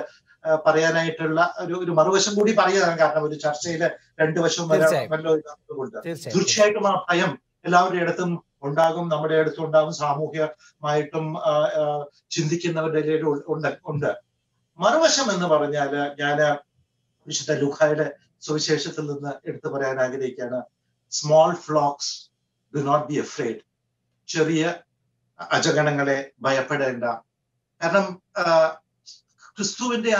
പറയാനായിട്ടുള്ള ഒരു മറുവശം കൂടി പറയാൻ കാരണം ഒരു ചർച്ചയില് 2 വശം വരാമല്ലോ ഇല്ലാത്തതുകൊണ്ട് തീർച്ചയായിട്ടും ആ ഭയം എല്ലാവരുടെ അടുത്തും ഉണ്ടാകും, നമ്മുടെ അടുത്തും ഉണ്ടാകും, സാമൂഹികമായിട്ടും ചിന്തിക്കുന്നവരുടെ ഇടയിൽ ഉണ്ട്. മറുവശം എന്ന് പറഞ്ഞാല് ഞാന് വിശുദ്ധ ലൂക്കായുടെ സുവിശേഷത്തിൽ നിന്ന് എടുത്തു പറയാൻ ആഗ്രഹിക്കുകയാണ്. Small flocks do not be afraid. ചെറിയ അജഗണങ്ങളെ ഭയപ്പെടേണ്ട. കാരണം ക്രിസ്തുവിന്റെ ആ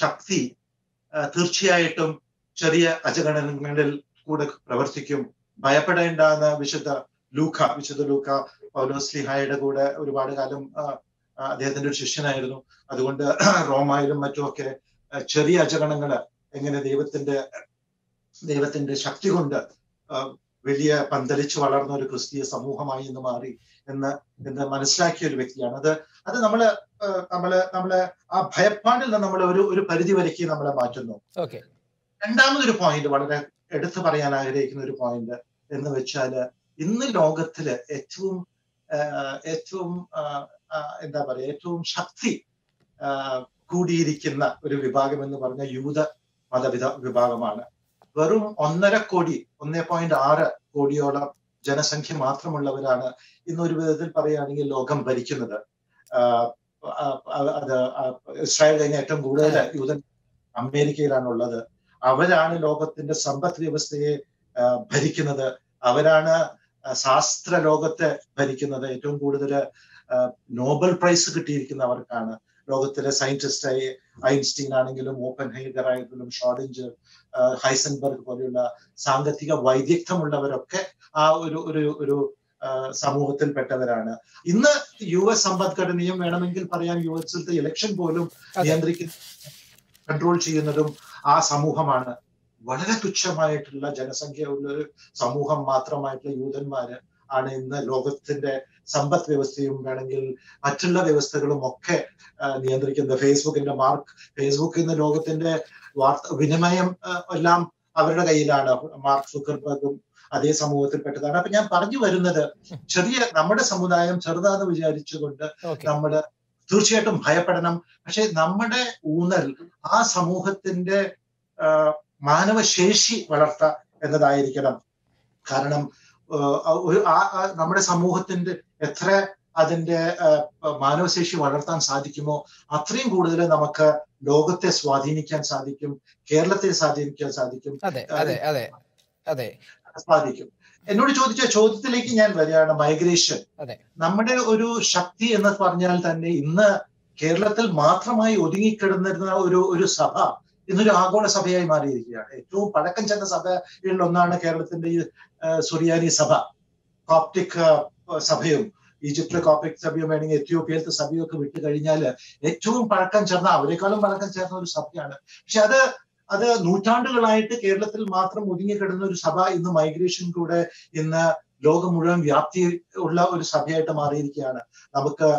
ശക്തി തീർച്ചയായിട്ടും ചെറിയ അജഗണങ്ങളിൽ കൂടെ പ്രവർത്തിക്കും. ഭയപ്പെടേണ്ട എന്ന് വിശുദ്ധ ലൂക്ക പൗലോസ്ലീഹായുടെ കൂടെ ഒരുപാട് കാലം അദ്ദേഹത്തിന്റെ ഒരു ശിഷ്യനായിരുന്നു. അതുകൊണ്ട് റോമായിലും മറ്റുമൊക്കെ ചെറിയ അജഗണങ്ങള് എങ്ങനെ ദൈവത്തിന്റെ ശക്തി കൊണ്ട് വലിയ പന്തലിച്ച് വളർന്ന ഒരു ക്രിസ്തീയ സമൂഹമായി ഇന്ന് മാറി എന്ന് മനസ്സിലാക്കിയ ഒരു വ്യക്തിയാണ്. അത് നമ്മള് ആ ഭയപ്പാടിൽ നിന്ന് നമ്മൾ ഒരു പരിധി വരയ്ക്ക് നമ്മളെ മാറ്റുന്നു. രണ്ടാമതൊരു പോയിന്റ്, വളരെ എടുത്തു പറയാൻ ആഗ്രഹിക്കുന്ന ഒരു പോയിന്റ് എന്ന് വെച്ചാല്, ഇന്ന് ലോകത്തില് ഏറ്റവും എന്താ പറയാ, ഏറ്റവും ശക്തി കൂടിയിരിക്കുന്ന ഒരു വിഭാഗം എന്ന് പറഞ്ഞ യൂത വിഭാഗമാണ്. വെറും 1.6 കോടിയോളം ജനസംഖ്യ മാത്രമുള്ളവരാണ് ഇന്നൊരു വിധത്തിൽ പറയുകയാണെങ്കിൽ ലോകം ഭരിക്കുന്നത്. അത് ഇസ്രായേൽ കഴിഞ്ഞ ഏറ്റവും കൂടുതൽ യൂതൻ അമേരിക്കയിലാണുള്ളത്. അവരാണ് ലോകത്തിന്റെ സമ്പദ് വ്യവസ്ഥയെ ഭരിക്കുന്നത്. അവരാണ് ശാസ്ത്ര ലോകത്തെ ഭരിക്കുന്നത്. ഏറ്റവും കൂടുതൽ നോബൽ പ്രൈസ് കിട്ടിയിരിക്കുന്ന അവർക്കാണ്. ലോകത്തിലെ സയന്റിസ്റ്റായി ഐൻസ്റ്റീൻ ആണെങ്കിലും ഓപ്പൻ ഹൈഗർ ആണെങ്കിലും ഷോഡിഞ്ചർ, ഹൈസൻബർഗ് പോലെയുള്ള സാങ്കേതിക വൈദഗ്ധ്യമുള്ളവരൊക്കെ ആ ഒരു സമൂഹത്തിൽപ്പെട്ടവരാണ്. ഇന്ന് US സമ്പദ്ഘടനയും വേണമെങ്കിൽ പറയാം US ഇലക്ഷൻ പോലും നിയന്ത്രിക്കുന്ന കൺട്രോൾ ചെയ്യുന്നതും ആ സമൂഹമാണ്. വളരെ തുച്ഛമായിട്ടുള്ള ജനസംഖ്യയുള്ള ഒരു സമൂഹം മാത്രമായിട്ടുള്ള യൂതന്മാര് ആണ് ഇന്ന് ലോകത്തിന്റെ സമ്പദ് വ്യവസ്ഥയും വേണമെങ്കിൽ മറ്റുള്ള വ്യവസ്ഥകളും ഒക്കെ നിയന്ത്രിക്കുന്നത്. ഫേസ്ബുക്ക് ഇന്ന് ലോകത്തിന്റെ വിനിമയം എല്ലാം അവരുടെ കയ്യിലാണ്. മാർക്ക് സുക്കർബർഗും അതേ സമൂഹത്തിൽപ്പെട്ടതാണ്. അപ്പൊ ഞാൻ പറഞ്ഞു വരുന്നത്, നമ്മുടെ സമുദായം ചെറുതാന്ന് വിചാരിച്ചുകൊണ്ട് നമ്മൾ തീർച്ചയായിട്ടും ഭയപ്പെടണം. പക്ഷെ നമ്മുടെ ഊന്നൽ ആ സമൂഹത്തിന്റെ മാനവശേഷി വളർത്തുക എന്നതായിരിക്കണം. കാരണം നമ്മുടെ സമൂഹത്തിന്റെ എത്ര അതിന്റെ മാനവശേഷി വളർത്താൻ സാധിക്കുമോ അത്രയും കൂടുതൽ നമുക്ക് ലോകത്തെ സ്വാധീനിക്കാൻ സാധിക്കും, കേരളത്തെ സ്വാധീനിക്കാൻ സാധിക്കും. എന്നോട് ചോദിച്ച ചോദ്യത്തിലേക്ക് ഞാൻ വരികയാണ്. മൈഗ്രേഷൻ നമ്മുടെ ഒരു ശക്തി എന്ന് പറഞ്ഞാൽ തന്നെ ഇന്ന് കേരളത്തിൽ മാത്രമായി ഒതുങ്ങിക്കിടന്നിരുന്ന ഒരു സഭ ഇന്നൊരു ആഗോള സഭയായി മാറിയിരിക്കുകയാണ്. ഏറ്റവും പഴക്കം ചെന്ന സഭയിൽ ഒന്നാണ് കേരളത്തിന്റെ ഈ സുറിയാനി സഭ. കോപ്റ്റിക് സഭയും ഈജിപ്തിലെ കോപ്റ്റിക് സഭയും വേണമെങ്കിൽ എത്യോപ്യയിലത്തെ സഭയും ഒക്കെ വിട്ടു കഴിഞ്ഞാൽ ഏറ്റവും പഴക്കം ചേർന്ന, അവരെക്കാളും പഴക്കം ചേർന്ന ഒരു സഭയാണ്. പക്ഷെ അത് നൂറ്റാണ്ടുകളായിട്ട് കേരളത്തിൽ മാത്രം ഒതുങ്ങിക്കിടന്ന ഒരു സഭ ഇന്ന് മൈഗ്രേഷൻ കൂടെ ഇന്ന് ലോകം മുഴുവൻ വ്യാപ്തി ഉള്ള ഒരു സഭയായിട്ട് മാറിയിരിക്കുകയാണ്. നമുക്ക്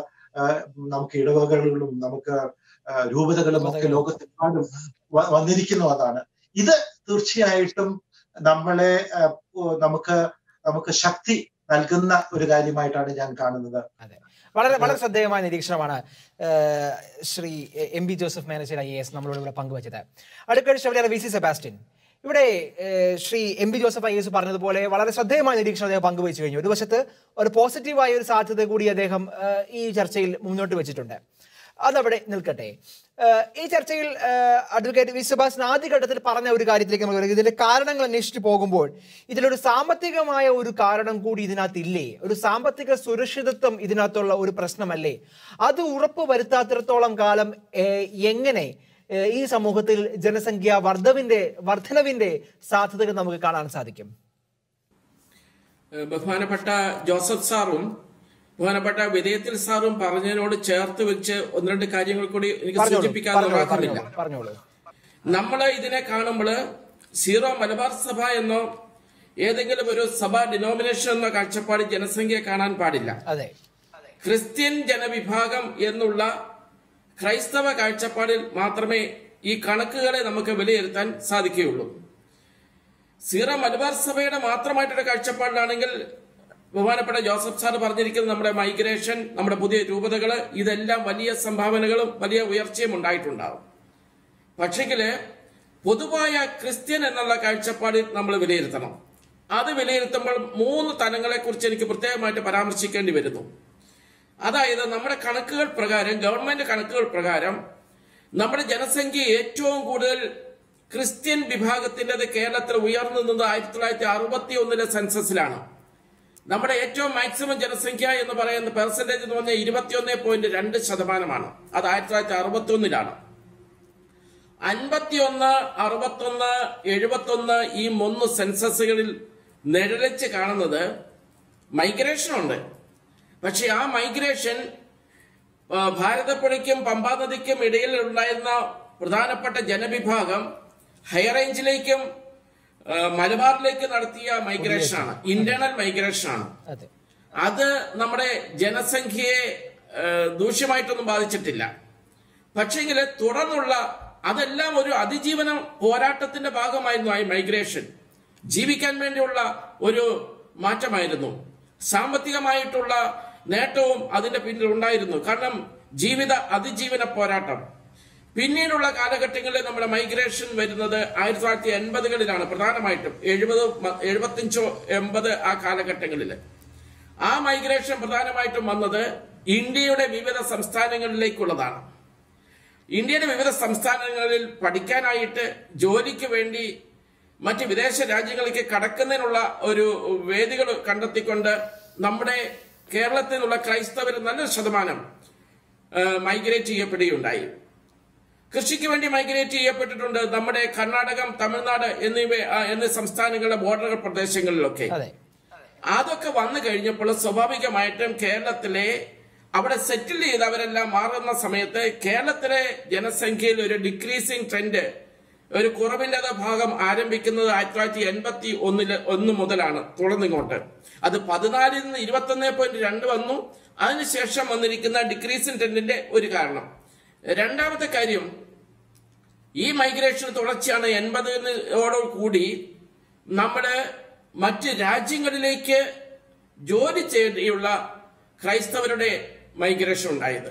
ഇടവകകളും നമുക്ക് രൂപതകളും ഒക്കെ ലോകത്തെമ്പാടും വന്നിരിക്കുന്നു. അതാണ് ഇത് തീർച്ചയായിട്ടും നമുക്ക് ശക്തി നൽകുന്ന ഒരു കാര്യമായിട്ടാണ് ഞാൻ കാണുന്നത്. വളരെ വളരെ ശ്രദ്ധേയമായ നിരീക്ഷണമാണ് Shri M B Joseph manager IAS നമ്മളോട് ഇവിടെ പങ്കുവച്ചത്. അടുക്കടി ശബരിമല VC സെബാസ്റ്റ്യൻ, ഇവിടെ Shri M B Joseph IAS പറഞ്ഞതുപോലെ വളരെ ശ്രദ്ധേയമായ നിരീക്ഷണം അദ്ദേഹം പങ്കുവച്ചു കഴിഞ്ഞു. ഒരു വശത്ത് ഒരു പോസിറ്റീവായ ഒരു സാധ്യത കൂടി അദ്ദേഹം ഈ ചർച്ചയിൽ മുന്നോട്ട് വെച്ചിട്ടുണ്ട്. അതവിടെ നിൽക്കട്ടെ. ഈ ചർച്ചയിൽ അഡ്വക്കേറ്റ് വി സുഭാഷ് ആദ്യഘട്ടത്തിൽ പറഞ്ഞ ഒരു കാര്യത്തിലേക്ക് നമ്മൾ വരിക. ഇതിന്റെ കാരണങ്ങൾ അന്വേഷിച്ച് പോകുമ്പോൾ ഇതിലൊരു സാമ്പത്തികമായ ഒരു കാരണം കൂടി ഇതിനകത്തില്ലേ? ഒരു സാമ്പത്തിക സുരക്ഷിതത്വം ഇതിനകത്തുള്ള ഒരു പ്രശ്നമല്ലേ? അത് ഉറപ്പ് വരുത്താത്തിടത്തോളം കാലം എങ്ങനെ ഈ സമൂഹത്തിൽ ജനസംഖ്യ വർധനവിന്റെ സാധ്യതകൾ നമുക്ക് കാണാൻ സാധിക്കും? ബഹുമാനപ്പെട്ട ജോസഫ് സാറും ബഹുമാനപ്പെട്ട വിധേയത്തിൽ സാറും പറഞ്ഞതിനോട് ചേർത്ത് വെച്ച് ഒന്ന് രണ്ട് കാര്യങ്ങൾ കൂടി എനിക്ക് സൂചിപ്പിക്കാതെ ആഗ്രഹമില്ല. നമ്മൾ ഇതിനെ കാണുമ്പോൾ സീറോ മലബാർ സഭ എന്നോ ഏതെങ്കിലും ഒരു സഭ ഡിനോമിനേഷൻ എന്നോ കാഴ്ചപ്പാട് ജനസംഖ്യയെ കാണാൻ പാടില്ല. ക്രിസ്ത്യൻ ജനവിഭാഗം എന്നുള്ള ക്രൈസ്തവ കാഴ്ചപ്പാടിൽ മാത്രമേ ഈ കണക്കുകളെ നമുക്ക് വിലയിരുത്താൻ സാധിക്കുകയുള്ളൂ. സീറോ മലബാർ സഭയുടെ മാത്രമായിട്ടൊരു കാഴ്ചപ്പാടിലാണെങ്കിൽ ബഹുമാനപ്പെട്ട ജോസഫ് സാർ പറഞ്ഞിരിക്കുന്നത് നമ്മുടെ മൈഗ്രേഷൻ, നമ്മുടെ പുതിയ രൂപതകള്, ഇതെല്ലാം വലിയ സംഭാവനകളും വലിയ ഉയർച്ചയും ഉണ്ടായിട്ടുണ്ടാവും. പക്ഷെങ്കില് പൊതുവായ ക്രിസ്ത്യൻ എന്നുള്ള കാഴ്ചപ്പാടിൽ നമ്മൾ വിലയിരുത്തണം. അത് വിലയിരുത്തുമ്പോൾ 3 തലങ്ങളെ കുറിച്ച് എനിക്ക് പ്രത്യേകമായിട്ട് പരാമർശിക്കേണ്ടി വരുന്നു. അതായത് നമ്മുടെ കണക്കുകൾ പ്രകാരം, ഗവൺമെന്റ് കണക്കുകൾ പ്രകാരം നമ്മുടെ ജനസംഖ്യ ഏറ്റവും കൂടുതൽ ക്രിസ്ത്യൻ വിഭാഗത്തിൻ്റെത് കേരളത്തിൽ ഉയർന്നു നിന്നത് 1961 സെൻസസിലാണ്. നമ്മുടെ ഏറ്റവും മാക്സിമം ജനസംഖ്യ എന്ന് പറയുന്ന പെർസെന്റേജ് എന്ന് പറഞ്ഞാൽ 21.2%. അത് 1961 51, 61, 71 ഈ 3 സെൻസസുകളിൽ നിഴലിച്ച് കാണുന്നത് മൈഗ്രേഷൻ ഉണ്ട്. പക്ഷെ ആ മൈഗ്രേഷൻ ഭാരതപ്പുഴയ്ക്കും പമ്പാനദിക്കും ഇടയിൽ ഉണ്ടായിരുന്ന പ്രധാനപ്പെട്ട ജനവിഭാഗം ഹൈറേഞ്ചിലേക്കും മലബാറിലേക്ക് നടത്തിയ മൈഗ്രേഷനാണ്, ഇന്റേണൽ മൈഗ്രേഷനാണ്. അത് നമ്മുടെ ജനസംഖ്യയെ ദൂഷ്യമായിട്ടൊന്നും ബാധിച്ചിട്ടില്ല. പക്ഷെങ്കിൽ തുടർന്നുള്ള അതെല്ലാം ഒരു അതിജീവന പോരാട്ടത്തിന്റെ ഭാഗമായിരുന്നു. ആ മൈഗ്രേഷൻ ജീവിക്കാൻ വേണ്ടിയുള്ള ഒരു മാറ്റമായിരുന്നു. സാമ്പത്തികമായിട്ടുള്ള നേട്ടവും അതിന്റെ പിന്നിൽ ഉണ്ടായിരുന്നു. കാരണം അതിജീവന പോരാട്ടം. പിന്നീടുള്ള കാലഘട്ടങ്ങളിൽ നമ്മുടെ മൈഗ്രേഷൻ വരുന്നത് 1980കളിലാണ് പ്രധാനമായിട്ടും. 75, 80 ആ കാലഘട്ടങ്ങളിൽ ആ മൈഗ്രേഷൻ പ്രധാനമായിട്ടും വന്നത് ഇന്ത്യയുടെ വിവിധ സംസ്ഥാനങ്ങളിലേക്കുള്ളതാണ്. ഇന്ത്യയുടെ വിവിധ സംസ്ഥാനങ്ങളിൽ പഠിക്കാനായിട്ട്, ജോലിക്ക് വേണ്ടി മറ്റ് വിദേശ രാജ്യങ്ങളിലേക്ക് കടക്കുന്നതിനുള്ള ഒരു വേദികൾ കണ്ടെത്തിക്കൊണ്ട് നമ്മുടെ കേരളത്തിൽ നിന്നുള്ള ക്രൈസ്തവർ നല്ലൊരു ശതമാനം മൈഗ്രേറ്റ് ചെയ്യപ്പെടുകയുണ്ടായി. കൃഷിക്ക് വേണ്ടി മൈഗ്രേറ്റ് ചെയ്യപ്പെട്ടിട്ടുണ്ട് നമ്മുടെ കർണാടകം, തമിഴ്നാട് എന്നീ സംസ്ഥാനങ്ങളുടെ ബോർഡർ പ്രദേശങ്ങളിലൊക്കെ. അതൊക്കെ വന്നു കഴിഞ്ഞപ്പോൾ സ്വാഭാവികമായിട്ടും കേരളത്തിലെ അവിടെ സെറ്റിൽ ചെയ്തവരെല്ലാം മാറുന്ന സമയത്ത് കേരളത്തിലെ ജനസംഖ്യയിൽ ഒരു ഡിക്രീസിംഗ് ട്രെൻഡ്, ഒരു കുറവിന്റെ ഭാഗം ആരംഭിക്കുന്നത് 1981 മുതലാണ് തുടർന്നിങ്ങോട്ട്. അത് 14 നിന്ന് 21.2 വന്നു. അതിനുശേഷം വന്നിരിക്കുന്ന ഡിക്രീസിംഗ് ട്രെൻഡിന്റെ ഒരു കാരണം. രണ്ടാമത്തെ കാര്യം, ഈ മൈഗ്രേഷൻ തുടർച്ചയാണ് 80-ഓടുകൂടി നമ്മുടെ മറ്റ് രാജ്യങ്ങളിലേക്ക് ജോലി ചെയ്യുള്ള ക്രൈസ്തവരുടെ മൈഗ്രേഷൻ ഉണ്ടായത്.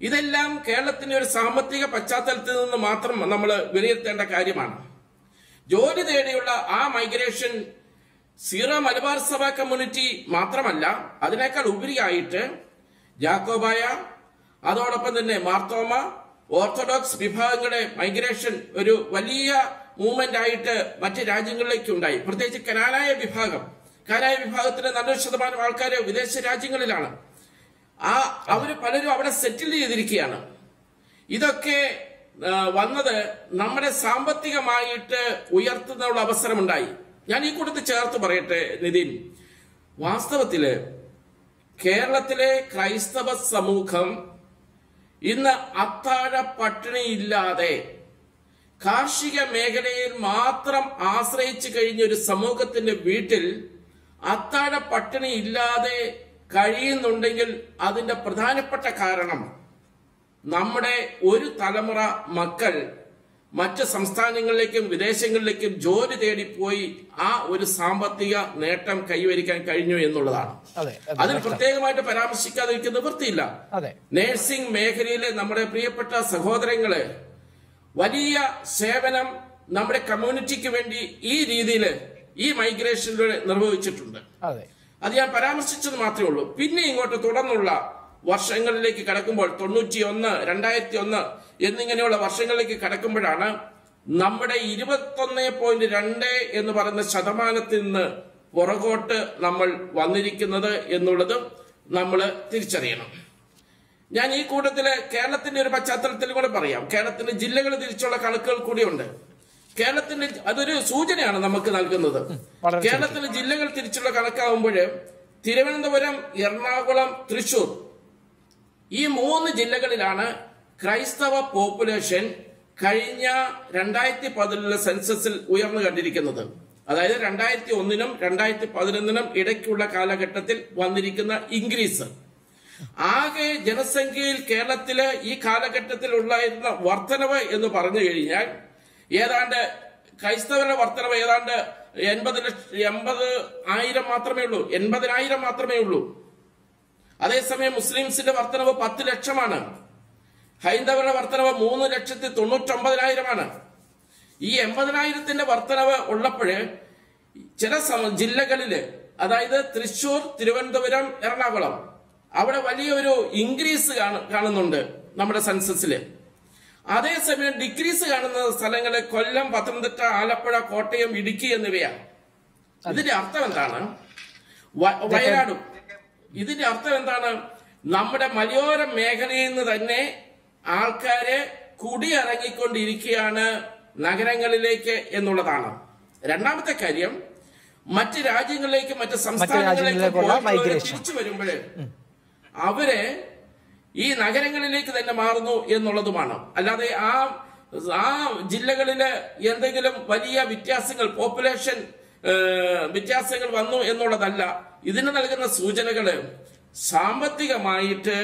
ഇതെല്ലാം കേരളത്തിന്റെ ഒരു സാമ്പത്തിക പശ്ചാത്തലത്തിൽ നിന്ന് മാത്രം നമ്മൾ വിലയിരുത്തേണ്ട കാര്യമാണ്. ജോലി തേടിയുള്ള ആ മൈഗ്രേഷൻ സീറോ മലബാർ സഭ കമ്മ്യൂണിറ്റി മാത്രമല്ല, അതിനേക്കാൾ ഉപരിയായിട്ട് ജാക്കോബായ, അതോടൊപ്പം തന്നെ മാർത്തോമ, ഓർത്തഡോക്സ് വിഭാഗങ്ങളുടെ മൈഗ്രേഷൻ ഒരു വലിയ മൂവ്മെന്റ് ആയിട്ട് മറ്റ് രാജ്യങ്ങളിലേക്ക് ഉണ്ടായി. പ്രത്യേകിച്ച് കനാനായ വിഭാഗത്തിന് നല്ലൊരു ശതമാനം ആൾക്കാർ വിദേശ രാജ്യങ്ങളിലാണ്. അവര് പലരും അവിടെ സെറ്റിൽ ചെയ്തിരിക്കുകയാണ്. ഇതൊക്കെ വന്നത് നമ്മുടെ സാമ്പത്തികമായിട്ട് ഉയർത്തുന്നുള്ള അവസരമുണ്ടായി. ഞാൻ ഈ കൂട്ടത്തിൽ ചേർത്ത് പറയട്ടെ നിതിൻ, വാസ്തവത്തില് കേരളത്തിലെ ക്രൈസ്തവ സമൂഹം ഇന്ന് അത്താഴ പട്ടിണിയില്ലാതെ കാർഷിക മേഖലയിൽ മാത്രം ആശ്രയിച്ചു കഴിഞ്ഞ ഒരു സമൂഹത്തിന്റെ വീട്ടിൽ അത്താഴ പട്ടിണി ഇല്ലാതെ കഴിയുന്നുണ്ടെങ്കിൽ അതിന്റെ പ്രധാനപ്പെട്ട കാരണം നമ്മുടെ ഒരു തലമുറ മക്കൾ മറ്റ് സംസ്ഥാനങ്ങളിലേക്കും വിദേശങ്ങളിലേക്കും ജോലി തേടിപ്പോയി ആ ഒരു സാമ്പത്തിക നേട്ടം കൈവരിക്കാൻ കഴിഞ്ഞു എന്നുള്ളതാണ്. അതിന് പ്രത്യേകമായിട്ട് പരാമർശിക്കാതിരിക്കുന്ന നിവൃത്തിയില്ല. നഴ്സിംഗ് മേഖലയിലെ നമ്മുടെ പ്രിയപ്പെട്ട സഹോദരങ്ങള് വലിയ സേവനം നമ്മുടെ കമ്മ്യൂണിറ്റിക്ക് വേണ്ടി ഈ രീതിയിൽ ഈ മൈഗ്രേഷനിലൂടെ നിർവഹിച്ചിട്ടുണ്ട്. അത് ഞാൻ പരാമർശിച്ചത് മാത്രമേ ഉള്ളൂ. പിന്നെ ഇങ്ങോട്ട് തുടർന്നുള്ള വർഷങ്ങളിലേക്ക് കടക്കുമ്പോൾ 91, 2001 എന്നിങ്ങനെയുള്ള വർഷങ്ങളിലേക്ക് കടക്കുമ്പോഴാണ് നമ്മുടെ 21.2 എന്ന് പറയുന്ന ശതമാനത്തിൽ നിന്ന് പുറകോട്ട് നമ്മൾ വന്നിരിക്കുന്നത് എന്നുള്ളത് നമ്മൾ തിരിച്ചറിയണം. ഞാൻ ഈ കൂട്ടത്തില് കേരളത്തിന്റെ ഒരു പശ്ചാത്തലത്തിൽ കൂടെ പറയാം. കേരളത്തിന്റെ ജില്ലകൾ തിരിച്ചുള്ള കണക്കുകൾ കൂടിയുണ്ട്. കേരളത്തിന്റെ അതൊരു സൂചനയാണ് നമുക്ക് നൽകുന്നത്. കേരളത്തിലെ ജില്ലകൾ തിരിച്ചുള്ള കണക്കാകുമ്പോൾ തിരുവനന്തപുരം, എറണാകുളം, തൃശൂർ ഈ 3 ജില്ലകളിലാണ് ക്രൈസ്തവ പോപ്പുലേഷൻ കഴിഞ്ഞ 2010 സെൻസസിൽ ഉയർന്നു കണ്ടിരിക്കുന്നത്. അതായത് 2001-നും 2011-നും ഇടയ്ക്കുള്ള കാലഘട്ടത്തിൽ വന്നിരിക്കുന്ന ഇൻക്രീസ്. ആകെ ജനസംഖ്യയിൽ കേരളത്തില് ഈ കാലഘട്ടത്തിൽ ഉണ്ടായിരുന്ന വർധനവ് എന്ന് പറഞ്ഞു കഴിഞ്ഞാൽ ഏതാണ്ട് ക്രൈസ്തവരുടെ വർധനവ് ഏതാണ്ട് 80,000 മാത്രമേ ഉള്ളൂ, 80,000 മാത്രമേ ഉള്ളൂ. അതേസമയം മുസ്ലിംസിന്റെ വർധനവ് 10 ലക്ഷമാണ്. ഹൈന്ദവരുടെ വർധനവ് 3,99,000 ഈ 80,000 വർധനവ് ഉള്ളപ്പോഴ് ചില ജില്ലകളില്, അതായത് തൃശൂർ, തിരുവനന്തപുരം, എറണാകുളം, അവിടെ വലിയൊരു ഇൻക്രീസ് കാണുന്നുണ്ട് നമ്മുടെ സെൻസസില്. അതേസമയം ഡിക്രീസ് കാണുന്ന സ്ഥലങ്ങള് കൊല്ലം, പത്തനംതിട്ട, ആലപ്പുഴ, കോട്ടയം, ഇടുക്കി എന്നിവയാണ്. ഇതിന്റെ അർത്ഥം എന്താണ്? വയനാടും. ഇതിന്റെ അർത്ഥം എന്താണ്? നമ്മുടെ മലയോര മേഖലയിൽ നിന്ന് തന്നെ ആൾക്കാര് കുടിയിറങ്ങിക്കൊണ്ടിരിക്കുകയാണ് നഗരങ്ങളിലേക്ക് എന്നുള്ളതാണ്. രണ്ടാമത്തെ കാര്യം, മറ്റ് രാജ്യങ്ങളിലേക്ക്, മറ്റ് സംസ്ഥാനങ്ങളിലേക്ക് തിരിച്ചു വരുമ്പോഴേ അവര് ഈ നഗരങ്ങളിലേക്ക് തന്നെ മാറുന്നു എന്നുള്ളതുമാണ്. അല്ലാതെ ആ ജില്ലകളില് എന്തെങ്കിലും വലിയ വ്യത്യാസങ്ങൾ, പോപ്പുലേഷൻ വ്യത്യാസങ്ങൾ വന്നു എന്നുള്ളതല്ല. ഇതിന് നൽകുന്ന സൂചനകള് സാമ്പത്തികമായിട്ട്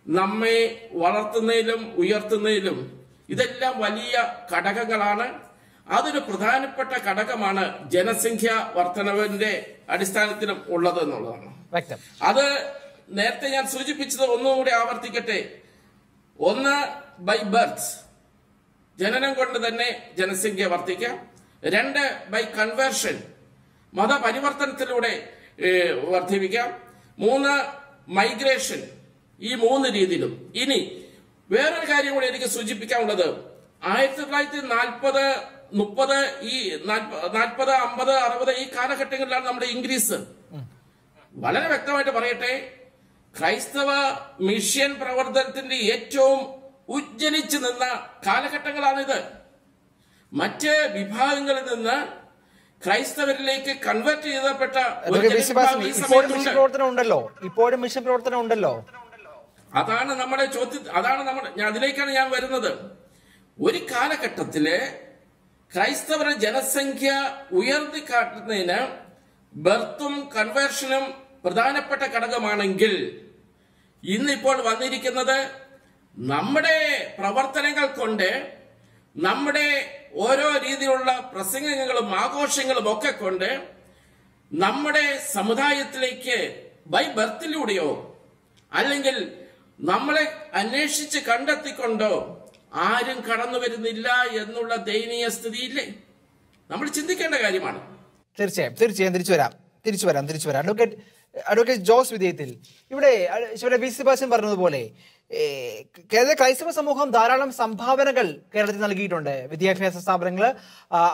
നമ്മെ വളർത്തുന്നതിലും ഉയർത്തുന്നതിലും ഇതെല്ലാം വലിയ ഘടകങ്ങളാണ്. അതൊരു പ്രധാനപ്പെട്ട ഘടകമാണ് ജനസംഖ്യ വർധനവിന്റെ അടിസ്ഥാനത്തിലും ഉള്ളത് എന്നുള്ളതാണ്. അത് നേരത്തെ ഞാൻ സൂചിപ്പിച്ചത് ഒന്നുകൂടി ആവർത്തിക്കട്ടെ. 1 ബൈ ബർത്ത്, ജനനം കൊണ്ട് തന്നെ ജനസംഖ്യ വർദ്ധിക്കാം. 2 ബൈ കൺവേർഷൻ, മതപരിവർത്തനത്തിലൂടെ വർദ്ധിപ്പിക്കാം. 3 മൈഗ്രേഷൻ. ഈ 3 രീതിയിലും. ഇനി വേറൊരു കാര്യം കൂടി എനിക്ക് സൂചിപ്പിക്കാനുള്ളത്, 1940, 30, ഈ 40, 50, 60 ഈ കാലഘട്ടങ്ങളിലാണ് നമ്മുടെ ഇൻക്രീസ്. വളരെ വ്യക്തമായിട്ട് പറയട്ടെ, ക്രൈസ്തവ മിഷൻ പ്രവർത്തനത്തിന്റെ ഏറ്റവും ഉജ്ജ്വലിച്ചു നിന്ന കാലഘട്ടങ്ങളാണിത്. മറ്റ് വിഭാഗങ്ങളിൽ നിന്ന് ക്രൈസ്തവരിലേക്ക് കൺവേർട്ട് ചെയ്യപ്പെട്ട ഇപ്പോഴും മിഷൻ പ്രവർത്തനം ഉണ്ടല്ലോ. അതാണ് നമ്മുടെ ചോദ്യം. അതിലേക്കാണ് ഞാൻ വരുന്നത്. ഒരു കാലഘട്ടത്തില് ക്രൈസ്തവരുടെ ജനസംഖ്യ ഉയർത്തി കാട്ടുന്നതിന് ബർത്തും കൺവേർഷനും പ്രധാനപ്പെട്ട ഘടകമാണെങ്കിൽ ഇന്നിപ്പോൾ വന്നിരിക്കുന്നത് നമ്മുടെ പ്രവർത്തനങ്ങൾ കൊണ്ട്, നമ്മുടെ ഓരോ രീതിയിലുള്ള പ്രസംഗങ്ങളും ആഘോഷങ്ങളും ഒക്കെ കൊണ്ട് നമ്മുടെ സമുദായത്തിലേക്ക് ബൈ ബർത്തിലൂടെയോ അല്ലെങ്കിൽ നമ്മളെ അന്വേഷിച്ച് കണ്ടെത്തിക്കൊണ്ടോ ആരും കടന്നു വരുന്നില്ല എന്നുള്ള ദയനീയ സ്ഥിതിയില്ലേ? നമ്മൾ ചിന്തിക്കേണ്ട കാര്യമാണ്. തീർച്ചയായും തിരിച്ചു വരാം. അഡ്വക്കേറ്റ് ജോസ് വിധേയത്തിൽ, ഇവിടെ വി സെബാസ്റ്റ്യൻ പറഞ്ഞതുപോലെ കേരള ക്രൈസ്തവ സമൂഹം ധാരാളം സംഭാവനകൾ കേരളത്തിൽ നൽകിയിട്ടുണ്ട്. വിദ്യാഭ്യാസ സ്ഥാപനങ്ങൾ,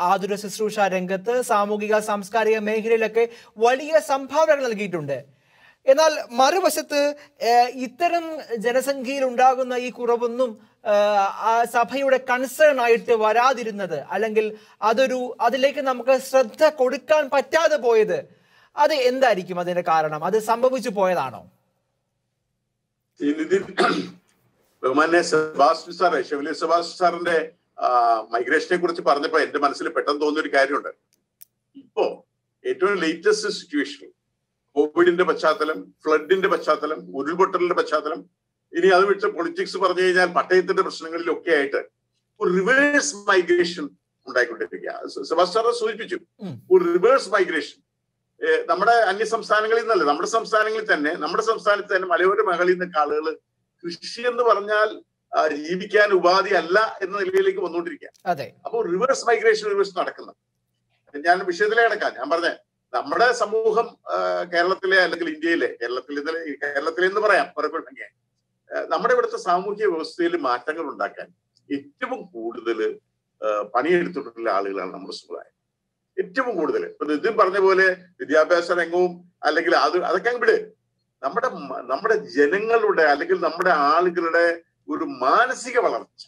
ആതുര ശുശ്രൂഷ രംഗത്ത്, സാമൂഹിക സാംസ്കാരിക മേഖലയിലൊക്കെ വലിയ സംഭാവനകൾ നൽകിയിട്ടുണ്ട്. എന്നാൽ മറുവശത്ത് ഇത്തരം ജനസംഖ്യയിൽ ഉണ്ടാകുന്ന ഈ കുറവൊന്നും സഭയുടെ കൺസേൺ ആയിട്ട് വരാതിരുന്നത്, അല്ലെങ്കിൽ അതിലേക്ക് നമുക്ക് ശ്രദ്ധ കൊടുക്കാൻ പറ്റാതെ പോയത്, അത് എന്തായിരിക്കും അതിന്റെ കാരണം? അത് സംഭവിച്ചു പോയതാണോ? ബഹുമാന്യ സെബാസ്റ്റ്യൻ സാറേ, ഷെവലിയർ സെബാസ്റ്റ്യൻ സാറിന്റെ മൈഗ്രേഷനെ കുറിച്ച് പറഞ്ഞപ്പോ എന്റെ മനസ്സിൽ പെട്ടെന്ന് തോന്നുന്ന ഒരു കാര്യമുണ്ട്. ഇപ്പോ ഏറ്റവും ലേറ്റസ്റ്റ് സിറ്റുവേഷൻ, കോവിഡിന്റെ പശ്ചാത്തലം, ഫ്ലഡിന്റെ പശ്ചാത്തലം, ഉരുൾപൊട്ടലിന്റെ പശ്ചാത്തലം, ഇനി അത് വിട്ട് പൊളിറ്റിക്സ് പറഞ്ഞു കഴിഞ്ഞാൽ പട്ടയത്തിന്റെ പ്രശ്നങ്ങളിലൊക്കെ ആയിട്ട് ഒരു റിവേഴ്സ് മൈഗ്രേഷൻ ഉണ്ടായിക്കൊണ്ടിരിക്കുക. സെബാസ്റ്റ്യൻ സൂചിപ്പിച്ചു, ഒരു റിവേഴ്സ് മൈഗ്രേഷൻ. നമ്മുടെ അന്യ സംസ്ഥാനങ്ങളിൽ നിന്നല്ല, നമ്മുടെ സംസ്ഥാനങ്ങളിൽ തന്നെ, നമ്മുടെ സംസ്ഥാനത്ത് തന്നെ മലയോര മേഖലയിൽ നിന്നൊക്കെ ആളുകൾ കൃഷി എന്ന് പറഞ്ഞാൽ ജീവിക്കാൻ ഉപാധി അല്ല എന്ന നിലയിലേക്ക് വന്നുകൊണ്ടിരിക്കുക. അപ്പൊ റിവേഴ്സ് മൈഗ്രേഷൻ നടക്കുന്നത്. ഞാൻ വിഷയത്തിലേ കിടക്കാം. ഞാൻ പറഞ്ഞ നമ്മുടെ സമൂഹം കേരളത്തിലെ അല്ലെങ്കിൽ ഇന്ത്യയിലെ, കേരളത്തിലെ എന്ന് പറയാം പറയപ്പെട്ടെങ്കിൽ, നമ്മുടെ ഇവിടുത്തെ സാമൂഹ്യ വ്യവസ്ഥയിൽ മാറ്റങ്ങൾ ഉണ്ടാക്കാൻ ഏറ്റവും കൂടുതൽ പണിയെടുത്തിട്ടുള്ള ആളുകളാണ് നമ്മുടെ സമുദായം. ഏറ്റവും കൂടുതൽ ഇപ്പൊ ഇതും പറഞ്ഞ പോലെ വിദ്യാഭ്യാസ രംഗവും അല്ലെങ്കിൽ അതൊക്കെ അങ്ങ് വിട്. നമ്മുടെ ജനങ്ങളുടെ അല്ലെങ്കിൽ നമ്മുടെ ആളുകളുടെ ഒരു മാനസിക വളർച്ച,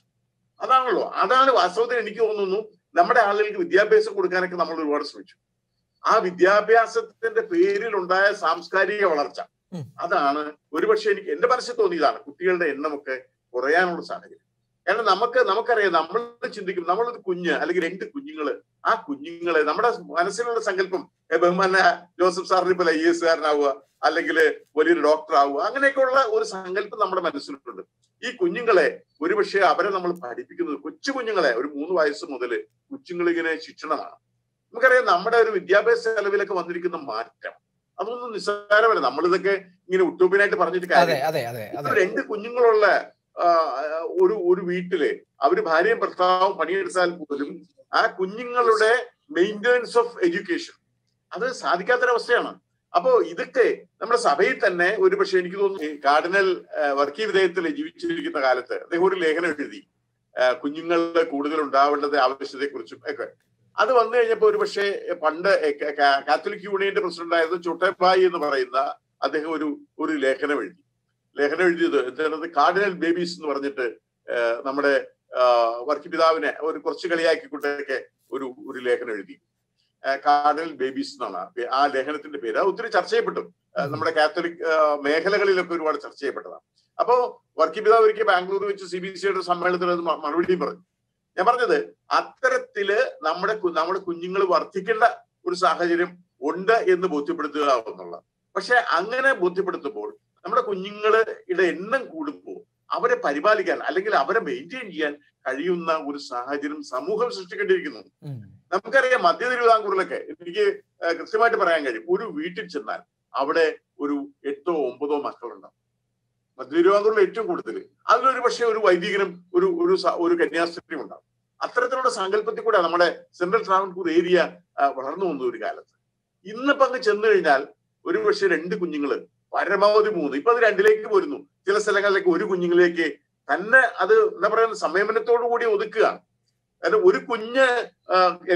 അതാണ് വാസ്തവത്തിൽ എനിക്ക് തോന്നുന്നു നമ്മുടെ ആളുകൾക്ക് വിദ്യാഭ്യാസം കൊടുക്കാനൊക്കെ നമ്മൾ ഒരുപാട് ശ്രമിച്ചു. ആ വിദ്യാഭ്യാസത്തിന്റെ പേരിൽ ഉണ്ടായ സാംസ്കാരിക വളർച്ച, അതാണ് ഒരുപക്ഷെ എനിക്ക് എന്റെ മനസ്സിൽ തോന്നിയതാണ് കുട്ടികളുടെ എണ്ണമൊക്കെ കുറയാനുള്ള സാഹചര്യം. കാരണം നമുക്കറിയാം, നമ്മൾ ചിന്തിക്കും, നമ്മളൊരു കുഞ്ഞ് അല്ലെങ്കിൽ 2 കുഞ്ഞുങ്ങള്, ആ കുഞ്ഞുങ്ങളെ നമ്മുടെ മനസ്സിലുള്ള സങ്കല്പം, ബഹുമാന ജോസഫ് സാറിന് പോലെ IAS കാരനാവുക അല്ലെങ്കിൽ വലിയൊരു ഡോക്ടർ ആവുക, അങ്ങനെയൊക്കെയുള്ള ഒരു സങ്കല്പം നമ്മുടെ മനസ്സിലുണ്ട്. ഈ കുഞ്ഞുങ്ങളെ ഒരുപക്ഷെ അവരെ നമ്മൾ പഠിപ്പിക്കുന്നത്, കൊച്ചു കുഞ്ഞുങ്ങളെ ഒരു 3 വയസ്സ് മുതൽ കൊച്ചുങ്ങളിങ്ങനെ ശിക്ഷണമാണ്. നമുക്കറിയാം നമ്മുടെ ഒരു വിദ്യാഭ്യാസ ചെലവിലൊക്കെ വന്നിരിക്കുന്ന മാറ്റം അതൊന്നും നിസ്സാരമല്ല. നമ്മളിതൊക്കെ ഇങ്ങനെ ഉട്ടോപ്യനായിട്ട് പറഞ്ഞിട്ട് കാര്യം. 2 കുഞ്ഞുങ്ങളുള്ള ഒരു വീട്ടില് അവര് ഭാര്യയും ഭർത്താവും പണിയെടുത്താൽ പോലും ആ കുഞ്ഞുങ്ങളുടെ മെയിൻ്റെനൻസ് ഓഫ് എഡ്യൂക്കേഷൻ അത് സാധിക്കാത്തൊരവസ്ഥയാണ്. അപ്പോ ഇതൊക്കെ നമ്മുടെ സഭയിൽ തന്നെ ഒരുപക്ഷെ എനിക്ക് തോന്നുന്നു കാർഡിനൽ വർക്കി വിധേയത്തിൽ ജീവിച്ചിരിക്കുന്ന കാലത്ത് അദ്ദേഹം ഒരു ലേഖനം എഴുതി കുഞ്ഞുങ്ങളുടെ കൂടുതൽ ഉണ്ടാവേണ്ടത് ആവശ്യതയെക്കുറിച്ചും ഒക്കെ. അത് വന്നു കഴിഞ്ഞപ്പോ ഒരുപക്ഷെ പണ്ട് കാത്തലിക് യൂണിയന്റെ പ്രസിഡന്റ് ആയിരുന്നു ചോട്ടേഭായി എന്ന് പറയുന്ന അദ്ദേഹം ഒരു ലേഖനം എഴുതിയത് എന്താണ്, കാർഡിനൽ ബേബീസ് എന്ന് പറഞ്ഞിട്ട് നമ്മുടെ വർക്കി പിതാവിനെ ഒരു കുറച്ച് കളിയാക്കിക്കൊണ്ടൊക്കെ ഒരു ലേഖനം എഴുതി. കാർഡിനൽ ബേബീസ് എന്നാണ് ആ ലേഖനത്തിന്റെ പേര്. അത് ഒത്തിരി ചർച്ച ചെയ്യപ്പെട്ടു, നമ്മുടെ കാത്തലിക് മേഖലകളിലൊക്കെ ഒരുപാട് ചർച്ച ചെയ്യപ്പെട്ടതാണ്. അപ്പോ വർക്കി പിതാവ് ഒരിക്കൽ ബാംഗ്ലൂർ വെച്ച് CBCയുടെ സമ്മേളനത്തിൽ അത് മറുപടിയും പറഞ്ഞു. ഞാൻ പറഞ്ഞത് അത്തരത്തില് നമ്മുടെ കുഞ്ഞുങ്ങൾ വർദ്ധിക്കേണ്ട ഒരു സാഹചര്യം ഉണ്ട് എന്ന് ബോധ്യപ്പെടുത്തുക എന്നുള്ള. പക്ഷെ അങ്ങനെ ബോധ്യപ്പെടുത്തുമ്പോൾ നമ്മുടെ കുഞ്ഞുങ്ങളുടെ എണ്ണം കൂടുമ്പോൾ അവരെ പരിപാലിക്കാൻ അല്ലെങ്കിൽ അവരെ മെയിൻറ്റെയിൻ ചെയ്യാൻ കഴിയുന്ന ഒരു സാഹചര്യം സമൂഹം സൃഷ്ടിക്കേണ്ടിയിരിക്കുന്നു. നമുക്കറിയാം മധ്യ തിരുവിതാംകൂറിലൊക്കെ എനിക്ക് കൃത്യമായിട്ട് പറയാൻ കഴിയും, ഒരു വീട്ടിൽ ചെന്നാൽ അവിടെ ഒരു 8 or 9 മക്കളുണ്ടാവും. മധ്യ തിരുവിതാംകൂറിൽ ഏറ്റവും കൂടുതൽ. അതിലൊരു പക്ഷേ ഒരു വൈദികനും ഒരു കന്യാസ്ത്രീയും ഉണ്ടാവും. അത്തരത്തിലുള്ള സങ്കല്പത്തിൽ കൂടെ നമ്മുടെ സെൻട്രൽ ട്രാവൻകൂർ ഏരിയ വളർന്നു വന്ന ഒരു കാലത്ത്. ഇന്നിപ്പോ അങ്ങ് ചെന്നു കഴിഞ്ഞാൽ ഒരു പക്ഷേ 2 കുഞ്ഞുങ്ങള്, പരമാവധി 3, ഇപ്പൊ അത് 2ലേക്ക് പോരുന്നു. ചില സ്ഥലങ്ങളിലേക്ക് 1 കുഞ്ഞുങ്ങളിലേക്ക് തന്നെ അത് എന്താ പറയുക സംയമനത്തോടു കൂടി ഒതുക്കുക. കാരണം ഒരു കുഞ്ഞ്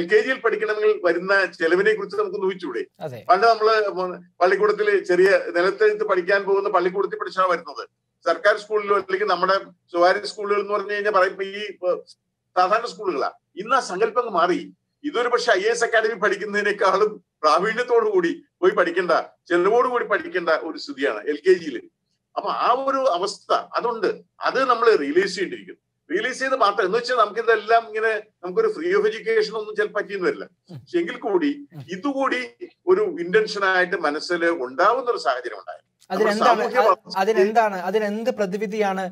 LKG പഠിക്കണമെങ്കിൽ വരുന്ന ചെലവിനെ കുറിച്ച് നമുക്ക് ഊഹിച്ചൂടെ? പണ്ട് നമ്മള് പള്ളിക്കൂടത്തിൽ ചെറിയ നിലത്തെഴുത്ത് പഠിക്കാൻ പോകുന്ന പള്ളിക്കൂടത്തിൽ പഠിച്ചാണ് വരുന്നത്. സർക്കാർ സ്കൂളിലോ അല്ലെങ്കിൽ നമ്മുടെ സ്വകാര്യ സ്കൂളുകൾ എന്ന് പറഞ്ഞു കഴിഞ്ഞാൽ പറയുമ്പോ ഈ സാധാരണ സ്കൂളുകളാ. ഇന്ന് ആ സങ്കല്പം മാറി. ഇതൊരു പക്ഷെ IAS അക്കാഡമി പഠിക്കുന്നതിനേക്കാളും പ്രാവീണ്യത്തോടു കൂടി പോയി പഠിക്കേണ്ട, ചെലവോടുകൂടി പഠിക്കേണ്ട ഒരു സ്ഥിതിയാണ് LKG. അപ്പൊ ആ ഒരു അവസ്ഥ അതുണ്ട്. അത് നമ്മൾ റിയലൈസ് ചെയ്യേണ്ടിയിരിക്കുന്നു. റിയലൈസ് ചെയ്ത് മാത്രം എന്ന് വെച്ചാൽ നമുക്കിതെല്ലാം ഇങ്ങനെ നമുക്കൊരു ഫ്രീ ഓഫ് എഡ്യൂക്കേഷൻ ഒന്നും ചിലപ്പോൾ പറ്റിയെന്ന് വരില്ല. പക്ഷെ എങ്കിൽ കൂടി ഇതുകൂടി ഒരു ഇന്റൻഷനായിട്ട് മനസ്സിൽ ഉണ്ടാവുന്ന ഒരു സാഹചര്യം ഉണ്ടായി. അതിനെന്ത് പ്രതിവിധിയാണ്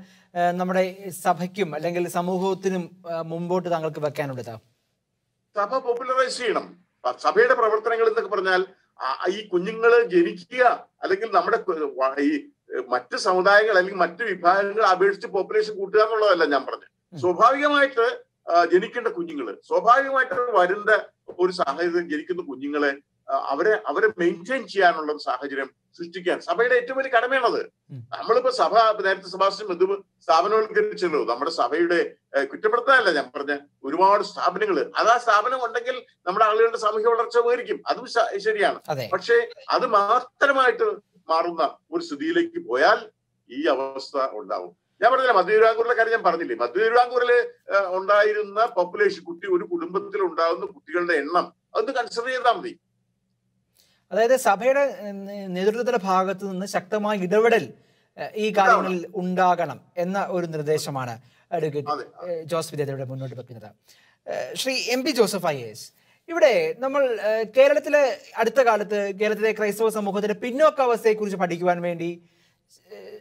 നമ്മുടെ സഭയ്ക്കും അല്ലെങ്കിൽ സമൂഹത്തിനും മുമ്പോട്ട് താങ്കൾക്ക് വെക്കാനുള്ളത്? സഭ പോപ്പുലറൈസ് ചെയ്യണം. സഭയുടെ പ്രവർത്തനങ്ങൾ എന്നൊക്കെ പറഞ്ഞാൽ ഈ കുഞ്ഞുങ്ങള് ജനിക്കുക അല്ലെങ്കിൽ നമ്മുടെ ഈ മറ്റ് സമുദായങ്ങൾ അല്ലെങ്കിൽ മറ്റ് വിഭാഗങ്ങൾ അപേക്ഷിച്ച് പോപ്പുലേഷൻ കൂട്ടുക എന്നുള്ളതല്ല ഞാൻ പറഞ്ഞത്. സ്വാഭാവികമായിട്ട് ജനിക്കേണ്ട കുഞ്ഞുങ്ങള്, സ്വാഭാവികമായിട്ട് വരുന്ന ഒരു സാഹചര്യം ജനിക്കുന്ന കുഞ്ഞുങ്ങളെ അവരെ മെയിൻറ്റെയിൻ ചെയ്യാനുള്ള സാഹചര്യം സൃഷ്ടിക്കാൻ സഭയുടെ ഏറ്റവും വലിയ കടമയാണത്. നമ്മളിപ്പോ സഭ നേരത്തെ സെബാസ്റ്റ്യൻ മധു സ്ഥാപനവൽക്കരിച്ചല്ലോ. നമ്മുടെ സഭയുടെ കുറ്റപ്പെടുത്താനല്ല ഞാൻ പറഞ്ഞ ഒരുപാട് സ്ഥാപനങ്ങൾ, അത് ആ സ്ഥാപനം ഉണ്ടെങ്കിൽ നമ്മുടെ ആളുകളുടെ സാമൂഹ്യ വളർച്ച ഉപകരിക്കും, അതും ശരിയാണ്. പക്ഷേ അത് മാത്രമായിട്ട് മാറുന്ന ഒരു സ്ഥിതിയിലേക്ക് പോയാൽ ഈ അവസ്ഥ ഉണ്ടാവും. ഞാൻ പറഞ്ഞില്ല, മധ്യതിരുവിതാംകൂറിലെ കാര്യം ഞാൻ പറഞ്ഞില്ലേ. മധ്യതിരുവിതാംകൂറില് ഉണ്ടായിരുന്ന പോപ്പുലേഷൻ ഒരു കുടുംബത്തിൽ ഉണ്ടാകുന്ന കുട്ടികളുടെ എണ്ണം അതൊന്ന് കൺസിഡർ ചെയ്താൽ മതി. അതായത് സഭയുടെ നേതൃത്വത്തിന്റെ ഭാഗത്തു നിന്ന് ശക്തമായ ഇടപെടൽ ഈ കാര്യങ്ങളിൽ ഉണ്ടാകണം എന്ന ഒരു നിർദ്ദേശമാണ് അഡ്വക്കേറ്റ് ജോസഫ് വിദ്യാർത്ഥിയുടെ മുന്നോട്ട് വെക്കുന്നത്. ശ്രീ MP ജോസഫ് IAS, ഇവിടെ നമ്മൾ കേരളത്തിലെ അടുത്ത കാലത്ത് കേരളത്തിലെ ക്രൈസ്തവ സമൂഹത്തിന്റെ പിന്നോക്കാവസ്ഥയെക്കുറിച്ച് പഠിക്കുവാൻ വേണ്ടി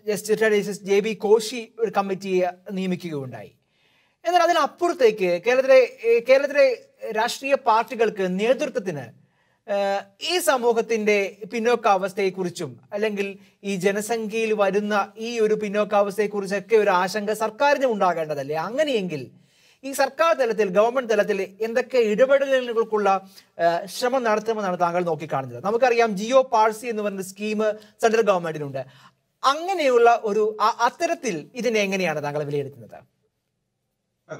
ജസ്റ്റിസ് JB കോശി ഒരു കമ്മിറ്റിയെ നിയമിക്കുകയുണ്ടായി. എന്നാൽ അതിനപ്പുറത്തേക്ക് കേരളത്തിലെ രാഷ്ട്രീയ പാർട്ടികൾക്ക് നേതൃത്വത്തിന് ഈ സമൂഹത്തിന്റെ പിന്നോക്കാവസ്ഥയെക്കുറിച്ചും അല്ലെങ്കിൽ ഈ ജനസംഖ്യയിൽ വരുന്ന ഈ ഒരു പിന്നോക്കാവസ്ഥയെക്കുറിച്ചൊക്കെ ഒരു ആശങ്ക സർക്കാരിന് ഉണ്ടാകേണ്ടതല്ലേ? അങ്ങനെയെങ്കിൽ ഈ സർക്കാർ തലത്തിൽ, ഗവൺമെന്റ് തലത്തിൽ എന്തൊക്കെ ഇടപെടലുകൾക്കുള്ള ശ്രമം നടത്തുമെന്നാണ് താങ്കൾ നോക്കിക്കാണുന്നത്? നമുക്കറിയാം ജിയോ പാഴ്സി എന്ന് പറയുന്ന സ്കീം സെൻട്രൽ ഗവൺമെന്റിനുണ്ട്. അങ്ങനെയുള്ള ഒരു അത്തരത്തിൽ ഇതിനെ എങ്ങനെയാണ് താങ്കൾ വിലയിരുത്തുന്നത്?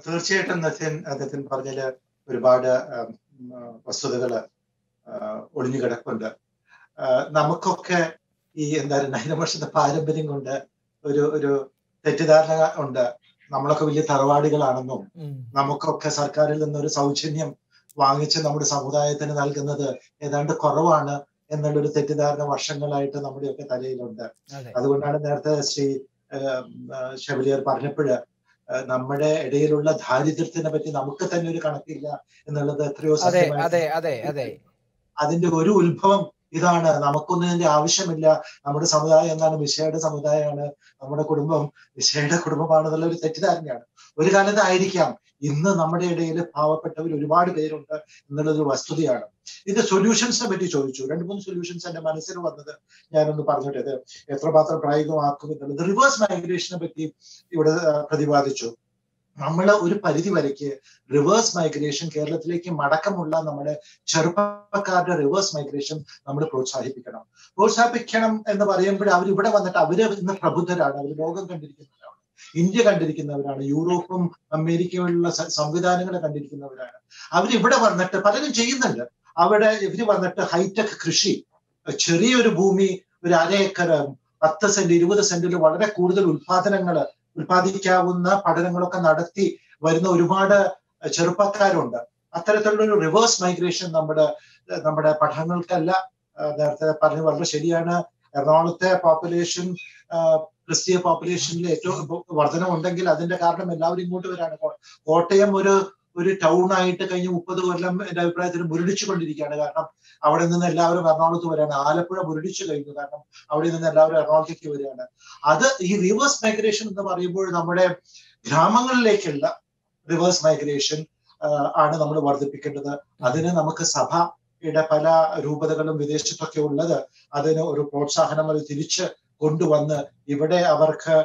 തീർച്ചയായിട്ടും അദ്ദേഹത്തിന് പറഞ്ഞതിൽ ഒരുപാട് വസ്തുതകള് ഒളിഞ്ഞു കിടപ്പുണ്ട്. നമുക്കൊക്കെ ഈ 1000 വർഷത്തെ പാരമ്പര്യം കൊണ്ട് ഒരു തെറ്റിദ്ധാരണ ഉണ്ട്. നമ്മളൊക്കെ വലിയ തറവാടികളാണെന്നും നമുക്കൊക്കെ സർക്കാരിൽ നിന്നൊരു സൗജന്യം വാങ്ങിച്ച് നമ്മുടെ സമുദായത്തിന് നൽകുന്നത് ഏതാണ്ട് കുറവാണ് എന്നുള്ളൊരു തെറ്റിദ്ധാരണ വർഷങ്ങളായിട്ട് നമ്മുടെയൊക്കെ തലയിലുണ്ട്. അതുകൊണ്ടാണ് നേരത്തെ ശ്രീ ഷെവലിയർ പറഞ്ഞപ്പോഴ് നമ്മുടെ ഇടയിലുള്ള ദാരിദ്ര്യത്തിനെ പറ്റി നമുക്ക് തന്നെ ഒരു കണക്കില്ല എന്നുള്ളത് എത്രയോ അതിന്റെ ഒരു ഉത്ഭവം ഇതാണ്. നമുക്കൊന്നും ഇതിന്റെ ആവശ്യമില്ല. നമ്മുടെ സമുദായം എന്താണ്? മിശയുടെ സമുദായമാണ്. നമ്മുടെ കുടുംബം മിശയുടെ കുടുംബമാണെന്നുള്ള ഒരു തെറ്റിദ്ധാരണയാണ്. ഒരു കാലത്ത് ആയിരിക്കാം. ഇന്ന് നമ്മുടെ ഇടയിൽ പാവപ്പെട്ടവർ ഒരുപാട് പേരുണ്ട് എന്നുള്ളൊരു വസ്തുതയാണ്. ഇത് സൊല്യൂഷൻസിനെ പറ്റി ചോദിച്ചു. 2-3 സൊല്യൂഷൻസ് എന്റെ മനസ്സിൽ വന്നത് ഞാനൊന്ന് പറഞ്ഞിട്ട് ഇത് എത്രമാത്രം പ്രായോഗികമാക്കും എന്നുള്ളത്. റിവേഴ്സ് മൈഗ്രേഷനെ പറ്റി ഇവിടെ പ്രതിപാദിച്ചു. നമ്മൾ ഒരു പരിധി വരയ്ക്ക് റിവേഴ്സ് മൈഗ്രേഷൻ, കേരളത്തിലേക്ക് മടക്കമുള്ള നമ്മുടെ ചെറുപ്പക്കാരുടെ റിവേഴ്സ് മൈഗ്രേഷൻ നമ്മൾ പ്രോത്സാഹിപ്പിക്കണം എന്ന് പറയുമ്പോൾ അവരിവിടെ വന്നിട്ട് അവര് ഇന്ന് പ്രബുദ്ധരാണ്. അവർ ലോകം കണ്ടിരിക്കുന്നവരാണ്, ഇന്ത്യ കണ്ടിരിക്കുന്നവരാണ്, യൂറോപ്പും അമേരിക്കയിലുള്ള സംവിധാനങ്ങളെ കണ്ടിരിക്കുന്നവരാണ്. അവരിവിടെ വന്നിട്ട് പലരും ചെയ്യുന്നുണ്ട്. അവിടെ ഇവര് വന്നിട്ട് ഹൈടെക് കൃഷി, ചെറിയൊരു ഭൂമി, ഒരു 1/2 ഏക്കർ, 10 സെന്റ് 20 സെന്റിൽ വളരെ കൂടുതൽ ഉൽപ്പാദിക്കാവുന്ന പഠനങ്ങളൊക്കെ നടത്തി വരുന്ന ഒരുപാട് ചെറുപ്പക്കാരുണ്ട്. അത്തരത്തിലുള്ള ഒരു റിവേഴ്സ് മൈഗ്രേഷൻ നമ്മുടെ പഠനങ്ങൾക്കല്ല. നേരത്തെ പറഞ്ഞു വളരെ ശരിയാണ്. എറണാകുളത്തെ പോപ്പുലേഷൻ ക്രിസ്തീയ പോപ്പുലേഷനിൽ ഏറ്റവും വർധനമുണ്ടെങ്കിൽ അതിന്റെ കാരണം എല്ലാവരും ഇങ്ങോട്ട് വരാണ്. കോട്ടയം ഒരു ടൗൺ ആയിട്ട് കഴിഞ്ഞ 30 കൊല്ലം എന്റെ അഭിപ്രായത്തിൽ മുരടിച്ചുകൊണ്ടിരിക്കുകയാണ്. കാരണം അവിടെ നിന്ന് എല്ലാവരും എറണാകുളത്ത് വരികയാണ്. ആലപ്പുഴ മുരടിച്ചു കഴിഞ്ഞു. കാരണം അവിടെ നിന്ന് എല്ലാവരും എറണാകുളത്തേക്ക് വരികയാണ്. അത് ഈ റിവേഴ്സ് മൈഗ്രേഷൻ എന്ന് പറയുമ്പോൾ നമ്മുടെ ഗ്രാമങ്ങളിലേക്കുള്ള റിവേഴ്സ് മൈഗ്രേഷൻ ആണ് നമ്മൾ വർദ്ധിപ്പിക്കേണ്ടത്. അതിന് നമുക്ക് സഭയുടെ പല രൂപതകളും വിദേശത്തൊക്കെ ഉള്ളത് അതിന് ഒരു പ്രോത്സാഹനം അത് തിരിച്ച് കൊണ്ടുവന്ന് ഇവിടെ അവർക്ക്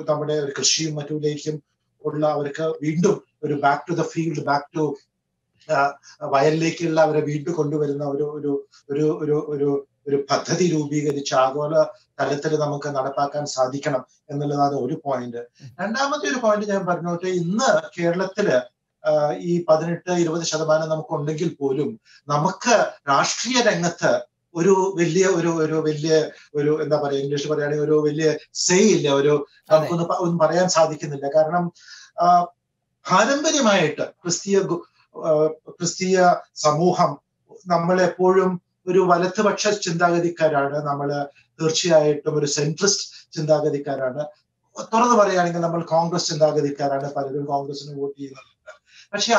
നമ്മുടെ ഒരു കൃഷിയും മറ്റുമിലേക്കും ഉള്ള അവർക്ക് വീണ്ടും ഒരു back to the field, back to വയലിലേക്കുള്ള അവരെ വീണ്ടും കൊണ്ടുവരുന്ന ഒരു പദ്ധതി രൂപീകരിച്ച് ആഗോള തലത്തിൽ നമുക്ക് നടപ്പാക്കാൻ സാധിക്കണം എന്നുള്ളതാണ് ഒരു പോയിന്റ്. രണ്ടാമത്തെ ഒരു പോയിന്റ് ഞാൻ പറഞ്ഞോട്ടെ. ഇന്ന് കേരളത്തില് ഈ 18-20% നമുക്കുണ്ടെങ്കിൽ പോലും നമുക്ക് രാഷ്ട്രീയ രംഗത്ത് ഒരു വലിയ ഒരു എന്താ പറയാ, ഇംഗ്ലീഷ് പറയുകയാണെങ്കിൽ ഒരു വലിയ സേ ഇല്ല, ഒന്നും പറയാൻ സാധിക്കുന്നില്ല. കാരണം പാരമ്പര്യമായിട്ട് ക്രിസ്തീയ സമൂഹം നമ്മളെപ്പോഴും ഒരു വലതുപക്ഷ ചിന്താഗതിക്കാരാണ്. നമ്മള് തീർച്ചയായിട്ടും ഒരു സെൻട്രിസ്റ്റ് ചിന്താഗതിക്കാരാണ്. തുറന്നു പറയുകയാണെങ്കിൽ നമ്മൾ കോൺഗ്രസ് ചിന്താഗതിക്കാരാണ്. പലരും കോൺഗ്രസിന് വോട്ട് ചെയ്യുന്നുണ്ട്. പക്ഷെ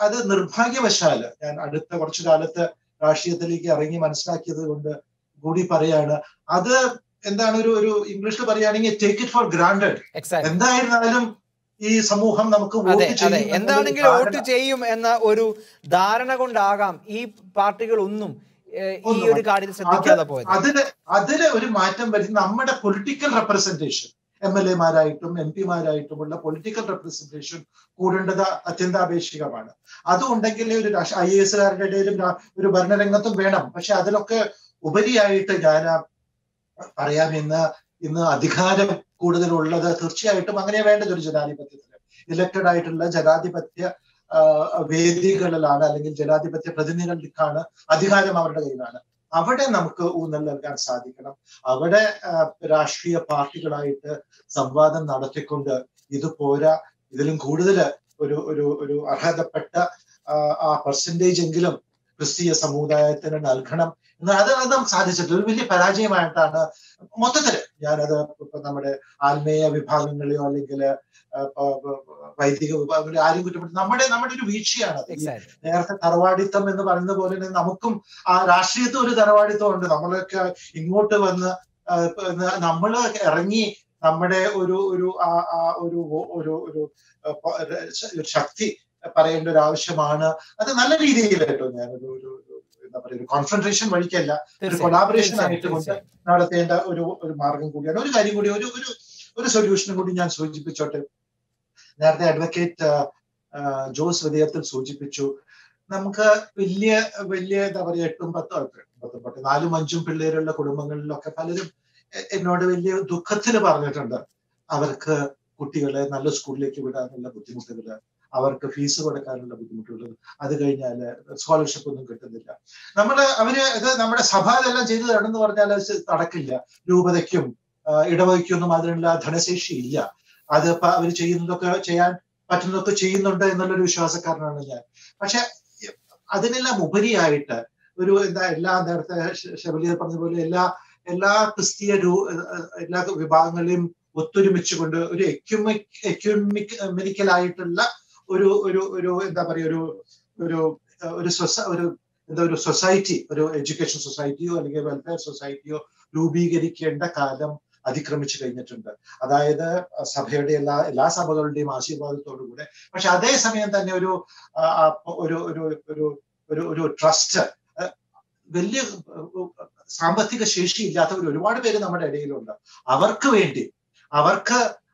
അത് നിർഭാഗ്യവശാല് ഞാൻ അടുത്ത കുറച്ചു കാലത്ത് രാഷ്ട്രീയത്തിലേക്ക് ഇറങ്ങി മനസ്സിലാക്കിയത് കൊണ്ട് കൂടി പറയാണ്, അത് എന്താണ് ഒരു ഇംഗ്ലീഷിൽ പറയുകയാണെങ്കിൽ ടേക്ക് ഇറ്റ് ഫോർ ഗ്രാൻഡഡ്. എന്തായിരുന്നാലും ഈ സമൂഹം നമുക്ക് എന്താണെങ്കിലും വോട്ട് ചെയ്യും എന്ന ഒരു ധാരണ കൊണ്ടാകാം ഈ പാർട്ടികളൊന്നും ഈ ഒരു കാര്യത്തിൽ ശ്രദ്ധിക്കാതെ പോയത്. അതില് ഒരു മാറ്റം വരുത്തി നമ്മുടെ പൊളിറ്റിക്കൽ റെപ്രസെന്റേഷൻ, MLA-മാരായിട്ടും MP-മാരായിട്ടുമുള്ള പൊളിറ്റിക്കൽ റെപ്രസെന്റേഷൻ കൂടേണ്ടത് അത്യന്താപേക്ഷികമാണ്. അതുണ്ടെങ്കിൽ ഒരു IAS-കാരുടെ ഇടയിലും ഒരു ഭരണരംഗത്തും വേണം. പക്ഷെ അതിലൊക്കെ ഉപരിയായിട്ട് ഞാൻ പറയാം, ഇന്ന് അധികാരം കൂടുതലുള്ളത് തീർച്ചയായിട്ടും അങ്ങനെ വേണ്ടത് ഒരു ജനാധിപത്യത്തിന്. ഇലക്റ്റഡ് ആയിട്ടുള്ള ജനാധിപത്യ വേദികളിലാണ്, അല്ലെങ്കിൽ ജനാധിപത്യ പ്രതിനിധികൾക്കാണ് അധികാരം, അവരുടെ കയ്യിലാണ്. അവിടെ നമുക്ക് ഊന്നൽ നൽകാൻ സാധിക്കണം. അവിടെ രാഷ്ട്രീയ പാർട്ടികളായിട്ട് സംവാദം നടത്തിക്കൊണ്ട് ഇത് പോരാ, ഇതിലും കൂടുതൽ ഒരു അർഹതപ്പെട്ട ആ പെർസെന്റേജ് എങ്കിലും ക്രിസ്തീയ സമുദായത്തിന് നൽകണം എന്ന് അത് നമുക്ക് സാധിച്ചിട്ടില്ല. ഒരു വലിയ പരാജയമായിട്ടാണ് മൊത്തത്തില് ഞാനത് ഇപ്പൊ നമ്മുടെ ആത്മീയ വിഭാഗങ്ങളെയോ അല്ലെങ്കിൽ വൈദിക വിഭാഗങ്ങളെയോ ആരും കുറ്റപ്പെടുത്തി നമ്മുടെ ഒരു വീഴ്ചയാണ്. നേരത്തെ തറവാടിത്തം എന്ന് പറയുന്ന പോലെ തന്നെ നമുക്കും ആ രാഷ്ട്രീയത്തിൽ ഒരു തറവാടിത്തം ഉണ്ട്. നമ്മളൊക്കെ ഇങ്ങോട്ട് വന്ന് നമ്മള് ഇറങ്ങി നമ്മുടെ ഒരു ശക്തി പറയേണ്ട ഒരു ആവശ്യമാണ്. അത് നല്ല രീതിയിൽ കേട്ടോ, ഞാനൊരു എന്താ പറയുക, ഒരു കോൺഫ്രൺട്രേഷൻ വഴിക്കല്ല, ഒരു കൊളാബറേഷൻ ആയിട്ട് കൊണ്ട് നടത്തേണ്ട ഒരു മാർഗം കൂടിയാണ്. ഒരു കാര്യം കൂടി, ഒരു സൊല്യൂഷനും കൂടി ഞാൻ സൂചിപ്പിച്ചോട്ടെ. നേരത്തെ അഡ്വക്കേറ്റ് ജോസ് വിധേയത്തിൽ സൂചിപ്പിച്ചു, നമുക്ക് വലിയ എന്താ പറയുക 8-10 4-5 പിള്ളേരുള്ള കുടുംബങ്ങളിലൊക്കെ പലരും എന്നോട് വലിയ ദുഃഖത്തിൽ പറഞ്ഞിട്ടുണ്ട്, അവർക്ക് കുട്ടികളെ നല്ല സ്കൂളിലേക്ക് വിടാനുള്ള ബുദ്ധിമുട്ടുകള്, അവർക്ക് ഫീസ് കൊടുക്കാനുള്ള ബുദ്ധിമുട്ടുകൾ, അത് കഴിഞ്ഞാല് സ്കോളർഷിപ്പ് ഒന്നും കിട്ടുന്നില്ല. ഇത് നമ്മുടെ സഭ ഇതെല്ലാം ചെയ്തു തരണമെന്ന് പറഞ്ഞാൽ അത് നടക്കില്ല. രൂപതയ്ക്കും ഇടവകയ്ക്കൊന്നും അതിനുള്ള ധനശേഷി ഇല്ല. അത് അവർ ചെയ്യാൻ പറ്റുന്നതൊക്കെ ചെയ്യുന്നുണ്ട് എന്നുള്ളൊരു വിശ്വാസക്കാരനാണ് ഞാൻ. പക്ഷെ അതിനെല്ലാം ഉപരിയായിട്ട് എല്ലാ നേരത്തെ ശബരിയ പറഞ്ഞ പോലെ എല്ലാ ക്രിസ്തീയ എല്ലാ വിഭാഗങ്ങളെയും ഒത്തൊരുമിച്ചുകൊണ്ട് ഒരു എക്യുമെനിക്കലായിട്ടുള്ള ഒരു എന്താ പറയുക ഒരു സൊസൈറ്റി, ഒരു എഡ്യൂക്കേഷൻ സൊസൈറ്റിയോ അല്ലെങ്കിൽ വെൽഫെയർ സൊസൈറ്റിയോ രൂപീകരിക്കേണ്ട കാലം അതിക്രമിച്ചു കഴിഞ്ഞിട്ടുണ്ട്. അതായത് സഭയുടെ എല്ലാ സഭകളുടെയും ആശീർവാദത്തോടുകൂടെ, പക്ഷെ അതേസമയം തന്നെ ഒരു ട്രസ്റ്റ്, വലിയ സാമ്പത്തിക ശേഷി ഇല്ലാത്തവർ ഒരുപാട് പേര് നമ്മുടെ ഇടയിലുണ്ട്. അവർക്ക് വേണ്ടി,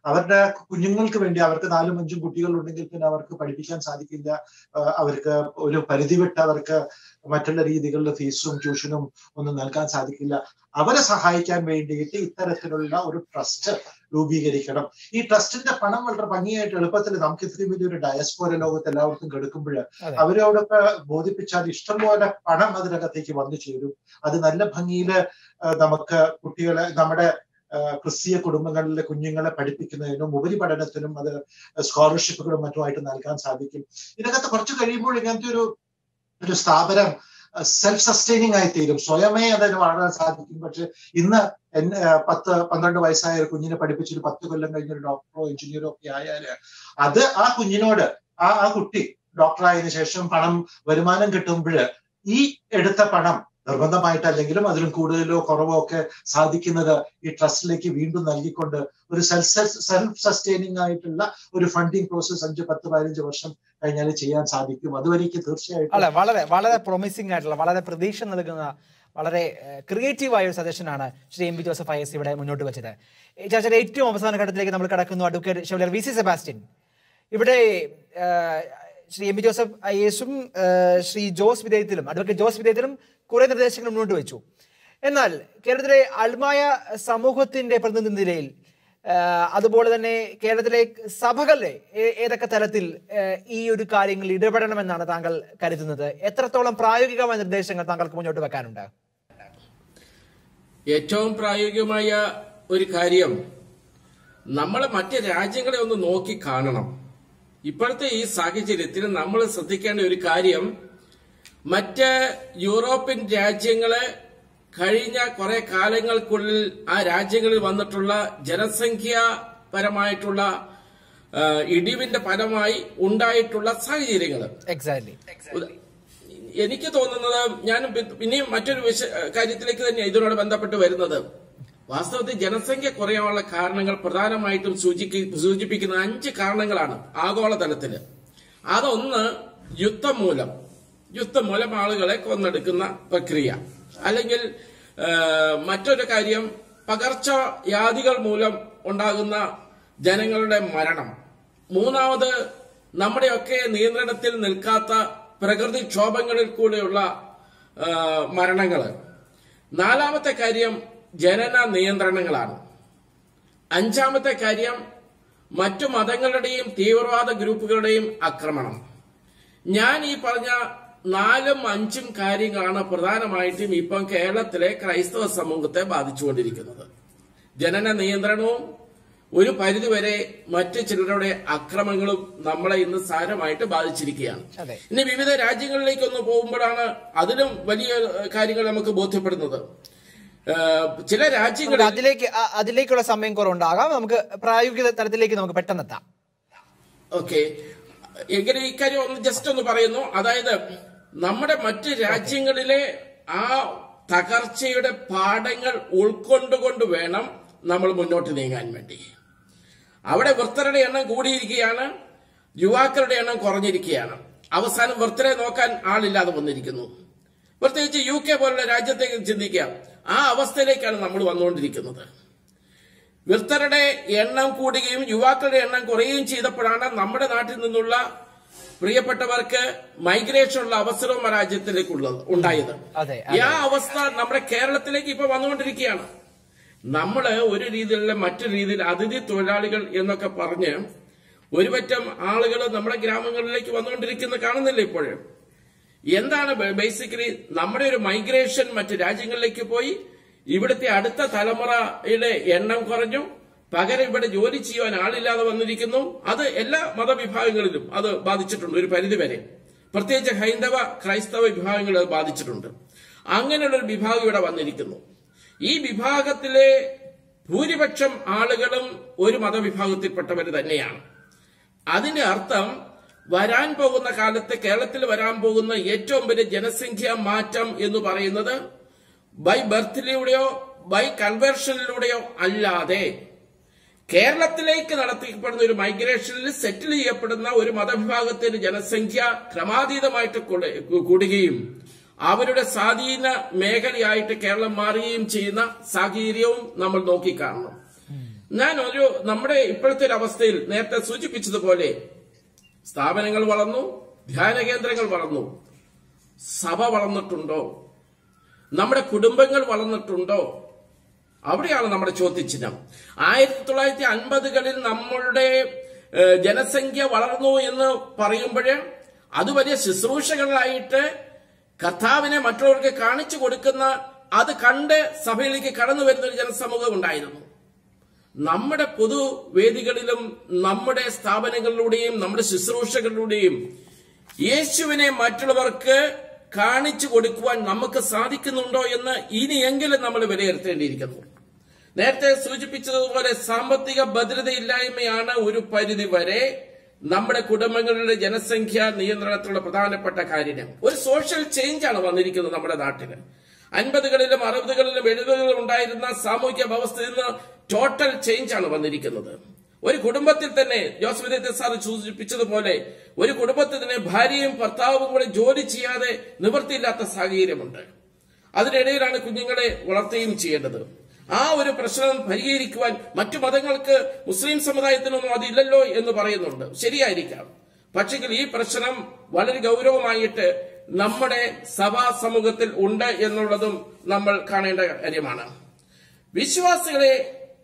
അവരുടെ കുഞ്ഞുങ്ങൾക്ക് വേണ്ടി, അവർക്ക് 4-5 കുട്ടികൾ ഉണ്ടെങ്കിൽ പിന്നെ അവർക്ക് പഠിപ്പിക്കാൻ സാധിക്കില്ല. അവർക്ക് ഒരു പരിധി വിട്ട് അവർക്ക് മറ്റുള്ള രീതികളിൽ ഫീസും ട്യൂഷനും ഒന്നും നൽകാൻ സാധിക്കില്ല. അവരെ സഹായിക്കാൻ വേണ്ടിയിട്ട് ഇത്തരത്തിലുള്ള ഒരു ട്രസ്റ്റ് രൂപീകരിക്കണം. ഈ ട്രസ്റ്റിന്റെ പണം വളരെ ഭംഗിയായിട്ട് എളുപ്പത്തിൽ നമുക്ക് ഇത്രയും വലിയൊരു ഡയസ്പോര ലോകത്ത് എല്ലാവർക്കും കെടുക്കുമ്പോൾ അവരോടൊക്കെ ബോധിപ്പിച്ചാൽ ഇഷ്ടംപോലെ പണം അതിനകത്തേക്ക് വന്നു ചേരും. അത് നല്ല ഭംഗിയില് നമുക്ക് കുട്ടികളെ, നമ്മുടെ ക്രിസ്തീയ കുടുംബങ്ങളിലെ കുഞ്ഞുങ്ങളെ പഠിപ്പിക്കുന്നതിനും ഉപരിപഠനത്തിനും അത് സ്കോളർഷിപ്പുകളും മറ്റുമായിട്ട് നൽകാൻ സാധിക്കും. ഇതിനകത്ത് കുറച്ച് കഴിയുമ്പോൾ ഇങ്ങനത്തെ ഒരു സ്ഥാപനം സെൽഫ് സസ്റ്റൈനിങ് ആയി തീരും, സ്വയമേ അതിന് വളരാൻ സാധിക്കും. പക്ഷെ ഇന്ന് 10-12 വയസ്സായ ഒരു കുഞ്ഞിനെ പഠിപ്പിച്ചൊരു 10 കൊല്ലം കഴിഞ്ഞൊരു ഡോക്ടറോ എഞ്ചിനീയറോ ഒക്കെ ആയാല് അത് ആ കുഞ്ഞിനോട് ആ കുട്ടി ഡോക്ടറായതിനു ശേഷം വരുമാനം കിട്ടുമ്പോൾ ഈ എടുത്ത പണം നിർബന്ധമായിട്ട് അല്ലെങ്കിലും അതിലും കൂടുതലോ കുറവോ ഒക്കെ സാധിക്കുന്നത് ഈ ട്രസ്റ്റിലേക്ക് വീണ്ടും നൽകിക്കൊണ്ട് ഒരു സെൽഫ് സസ്റ്റൈനിങ് ആയിട്ടുള്ള ഒരു ഫണ്ടിങ് പ്രോസസ് 5-10-15 വർഷം കഴിഞ്ഞാൽ ചെയ്യാൻ സാധിക്കും. അതുവരേക്ക് തീർച്ചയായിട്ടും വളരെ വളരെ പ്രൊമിസിംഗ് ആയിട്ടുള്ള, വളരെ പ്രതീക്ഷ നൽകുന്ന, വളരെ ക്രിയേറ്റീവായ ഒരു സജഷനാണ് ശ്രീ MP ജോസഫ് IAS ഇവിടെ മുന്നോട്ട് വെച്ചത്. ചർച്ചയുടെ ഏറ്റവും അവസാന ഘട്ടത്തിലേക്ക് നമ്മൾ കടക്കുന്നു. അഡ്വക്കേറ്റ് ഷെവലിയർ VC സെബാസ്റ്റ്യൻ, ഇവിടെ ശ്രീ MP ജോസഫ് IASും ശ്രീ അഡ്വക്കേറ്റ് ജോസ് വിധേയത്തിലും കുറെ നിർദ്ദേശങ്ങൾ മുന്നോട്ട് വെച്ചു. എന്നാൽ കേരളത്തിലെ അൽമായ സമൂഹത്തിന്റെ പ്രതിനിധി നിലയിൽ അതുപോലെ തന്നെ കേരളത്തിലെ സഭകളിലെ ഏതൊക്കെ തലത്തിൽ ഈ ഒരു കാര്യങ്ങളിൽ ഇടപെടണമെന്നാണ് താങ്കൾ കരുതുന്നത്? എത്രത്തോളം പ്രായോഗികമായ നിർദ്ദേശങ്ങൾ താങ്കൾക്ക് മുന്നോട്ട് വെക്കാനുണ്ട്? ഏറ്റവും പ്രായോഗികമായ ഒരു കാര്യം, നമ്മൾ മറ്റ് രാജ്യങ്ങളെ ഒന്ന് നോക്കി കാണണം. ഇപ്പോഴത്തെ ഈ സാഹചര്യത്തിൽ നമ്മൾ ശ്രദ്ധിക്കേണ്ട ഒരു കാര്യം, മറ്റ് യൂറോപ്യൻ രാജ്യങ്ങളെ കഴിഞ്ഞ കുറെ കാലങ്ങൾക്കുള്ളിൽ ആ രാജ്യങ്ങളിൽ വന്നിട്ടുള്ള ജനസംഖ്യാപരമായിട്ടുള്ള ഇടിവിന്റെ ഫലമായി ഉണ്ടായിട്ടുള്ള സാഹചര്യങ്ങൾ. എനിക്ക് തോന്നുന്നത്, ഞാൻ ഇനിയും മറ്റൊരു കാര്യത്തിലേക്ക് തന്നെ ഇതിനോട് ബന്ധപ്പെട്ട് വരുന്നത്, വാസ്തവത്തിൽ ജനസംഖ്യ കുറയാനുള്ള കാരണങ്ങൾ പ്രധാനമായിട്ടും സൂചിപ്പിക്കുന്ന 5 കാരണങ്ങളാണ് ആഗോളതലത്തിൽ. അതൊന്ന് യുദ്ധം മൂലം ആളുകളെ കൊന്നെടുക്കുന്ന പ്രക്രിയ, അല്ലെങ്കിൽ മറ്റൊരു കാര്യം പകർച്ചവ്യാധികൾ മൂലം ഉണ്ടാകുന്ന ജനങ്ങളുടെ മരണം, മൂന്നാമത് നമ്മുടെയൊക്കെ നിയന്ത്രണത്തിൽ നിൽക്കാത്ത പ്രകൃതിക്ഷോഭങ്ങളിൽ കൂടെയുള്ള മരണങ്ങൾ, നാലാമത്തെ കാര്യം ജനന നിയന്ത്രണങ്ങളാണ്, അഞ്ചാമത്തെ കാര്യം മറ്റു മതങ്ങളുടെയും തീവ്രവാദ ഗ്രൂപ്പുകളുടെയും ആക്രമണം. ഞാൻ ഈ പറഞ്ഞ 4ഉം 5ഉം കാര്യങ്ങളാണ് പ്രധാനമായിട്ടും ഇപ്പം കേരളത്തിലെ ക്രൈസ്തവ സമൂഹത്തെ ബാധിച്ചുകൊണ്ടിരിക്കുന്നത്. ജനന നിയന്ത്രണവും ഒരു പരിധിവരെ മറ്റു ചിലരുടെ അക്രമങ്ങളും നമ്മളെ ഇന്ന് സാരമായിട്ട് ബാധിച്ചിരിക്കുകയാണ്. ഇനി വിവിധ രാജ്യങ്ങളിലേക്കൊന്ന് പോകുമ്പോഴാണ് അതിലും വലിയ കാര്യങ്ങൾ നമുക്ക് ബോധ്യപ്പെടുന്നത്. ചില രാജ്യങ്ങൾ അതിലേക്കുള്ള സമയം കുറവുണ്ടാകാം, നമുക്ക് പ്രായോഗിക തലത്തിലേക്ക് നമുക്ക് പെട്ടെന്ന് എത്താം. ഓക്കെ, എങ്ങനെ ഇക്കാര്യം ഒന്ന് ജസ്റ്റ് ഒന്ന് പറയുന്നു. അതായത് നമ്മുടെ മറ്റ് രാജ്യങ്ങളിലെ ആ തകർച്ചയുടെ പാഠങ്ങൾ ഉൾക്കൊണ്ടുകൊണ്ട് വേണം നമ്മൾ മുന്നോട്ട് നീങ്ങാൻ വേണ്ടി. അവിടെ വൃദ്ധരുടെ എണ്ണം കൂടിയിരിക്കുകയാണ്, യുവാക്കളുടെ എണ്ണം കുറഞ്ഞിരിക്കുകയാണ്. അവസാനം വൃദ്ധരെ നോക്കാൻ ആളില്ലാതെ വന്നിരിക്കുന്നു. പ്രത്യേകിച്ച് UK പോലുള്ള രാജ്യത്തേക്ക് ചിന്തിക്കുക, ആ അവസ്ഥയിലേക്കാണ് നമ്മൾ വന്നുകൊണ്ടിരിക്കുന്നത്. വൃദ്ധരുടെ എണ്ണം കൂടുകയും യുവാക്കളുടെ എണ്ണം കുറയുകയും ചെയ്തപ്പോഴാണ് നമ്മുടെ നാട്ടിൽ നിന്നുള്ള പ്രിയപ്പെട്ടവർക്ക് മൈഗ്രേഷനുള്ള അവസരവും ആ രാജ്യത്തിലേക്ക് ഉണ്ടായത്. ആ അവസ്ഥ നമ്മുടെ കേരളത്തിലേക്ക് ഇപ്പൊ വന്നുകൊണ്ടിരിക്കുകയാണ്. നമ്മള് ഒരു രീതിയിലുള്ള മറ്റൊരു രീതിയിൽ അതിഥി തൊഴിലാളികൾ എന്നൊക്കെ പറഞ്ഞ് ഒരുപറ്റം ആളുകൾ നമ്മുടെ ഗ്രാമങ്ങളിലേക്ക് വന്നുകൊണ്ടിരിക്കുന്നത് കാണുന്നില്ല ഇപ്പോഴും. എന്താണ് ബേസിക്കലി നമ്മുടെ ഒരു മൈഗ്രേഷൻ മറ്റു രാജ്യങ്ങളിലേക്ക് പോയി, ഇവിടുത്തെ അടുത്ത തലമുറയുടെ എണ്ണം കുറഞ്ഞു, പകരം ഇവിടെ ജോലി ചെയ്യുവാൻ ആളില്ലാതെ വന്നിരിക്കുന്നു. അത് എല്ലാ മതവിഭാഗങ്ങളിലും അത് ബാധിച്ചിട്ടുണ്ട് ഒരു പരിധിവരെ. പ്രത്യേകിച്ച് ഹൈന്ദവ ക്രൈസ്തവ വിഭാഗങ്ങൾ അത് ബാധിച്ചിട്ടുണ്ട്. അങ്ങനെയുള്ളൊരു വിഭാഗം ഇവിടെ വന്നിരിക്കുന്നു. ഈ വിഭാഗത്തിലെ ഭൂരിപക്ഷം ആളുകളും ഒരു മതവിഭാഗത്തിൽപ്പെട്ടവർ തന്നെയാണ്. അതിന്റെ അർത്ഥം വരാൻ പോകുന്ന കാലത്ത് കേരളത്തിൽ വരാൻ പോകുന്ന ഏറ്റവും വലിയ ജനസംഖ്യാ മാറ്റം എന്ന് പറയുന്നത് ബൈ ബർത്തിലൂടെയോ ബൈ കൺവേർഷനിലൂടെയോ അല്ലാതെ കേരളത്തിലേക്ക് നടത്തിപ്പെടുന്ന ഒരു മൈഗ്രേഷനിൽ സെറ്റിൽ ചെയ്യപ്പെടുന്ന ഒരു മതവിഭാഗത്തിന്റെ ജനസംഖ്യ ക്രമാതീതമായിട്ട് കൂടുകയും അവരുടെ സ്വാധീന മേഖലയായിട്ട് കേരളം മാറുകയും ചെയ്യുന്ന സാഹചര്യവും നമ്മൾ നോക്കിക്കാണണം. നമ്മുടെ ഇപ്പോഴത്തെ ഒരു അവസ്ഥയിൽ നേരത്തെ സൂചിപ്പിച്ചതുപോലെ സ്ഥാപനങ്ങൾ വളർന്നു, ധ്യാന കേന്ദ്രങ്ങൾ വളർന്നു, സഭ വളർന്നിട്ടുണ്ടോ? നമ്മുടെ കുടുംബങ്ങൾ വളർന്നിട്ടുണ്ടോ? അവിടെയാണ് നമ്മുടെ ചോദ്യചിഹ്നം. 1950കളിൽ നമ്മളുടെ ജനസംഖ്യ വളർന്നു എന്ന് പറയുമ്പോഴേ അത് വലിയ ശുശ്രൂഷകളായിട്ട് കർത്താവിനെ മറ്റുള്ളവർക്ക് കാണിച്ചു കൊടുക്കുന്ന, അത് കണ്ട് സഭയിലേക്ക് കടന്നു വരുന്ന ഒരു ജനസമൂഹം ഉണ്ടായിരുന്നു. നമ്മുടെ പൊതുവേദികളിലും നമ്മുടെ സ്ഥാപനങ്ങളിലൂടെയും നമ്മുടെ ശുശ്രൂഷകളിലൂടെയും യേശുവിനെ മറ്റുള്ളവർക്ക് കാണിച്ചു കൊടുക്കുവാൻ നമുക്ക് സാധിക്കുന്നുണ്ടോ എന്ന് ഇനിയെങ്കിലും നമ്മൾ വിലയിരുത്തേണ്ടിയിരിക്കുന്നു. നേരത്തെ സൂചിപ്പിച്ചതുപോലെ സാമ്പത്തിക ഭദ്രതയില്ലായ്മയാണ് ഒരു പരിധി വരെ നമ്മുടെ കുടുംബങ്ങളുടെ ജനസംഖ്യ നിയന്ത്രണത്തിലുള്ള പ്രധാനപ്പെട്ട കാര്യം. ഒരു സോഷ്യൽ ചേഞ്ചാണ് വന്നിരിക്കുന്നത് നമ്മുടെ നാട്ടിൽ. 50കളിലും 60കളിലും 70കളിലും ഉണ്ടായിരുന്ന സാമൂഹ്യ വ്യവസ്ഥയിൽ നിന്ന് ടോട്ടൽ ചേഞ്ചാണ് വന്നിരിക്കുന്നത്. ഒരു കുടുംബത്തിൽ തന്നെ ജോസഫ് സാർ സൂചിപ്പിച്ചതുപോലെ ഒരു കുടുംബത്തിൽ തന്നെ ഭാര്യയും ഭർത്താവും കൂടെ ജോലി ചെയ്യാതെ നിവൃത്തിയില്ലാത്ത സാഹചര്യമുണ്ട്. അതിനിടയിലാണ് കുഞ്ഞുങ്ങളെ വളർത്തുകയും ചെയ്യേണ്ടത്. ആ ഒരു പ്രശ്നം പരിഹരിക്കുവാൻ മറ്റു മതങ്ങൾക്ക്, മുസ്ലിം സമുദായത്തിനൊന്നും അതില്ലല്ലോ എന്ന് പറയുന്നുണ്ട്. ശരിയായിരിക്കാം. പക്ഷേ ഈ പ്രശ്നം വളരെ ഗൗരവമായിട്ട് നമ്മുടെ സഭാ സമൂഹത്തിൽ ഉണ്ട് എന്നുള്ളതും നമ്മൾ കാണേണ്ട കാര്യമാണ്. വിശ്വാസികളെ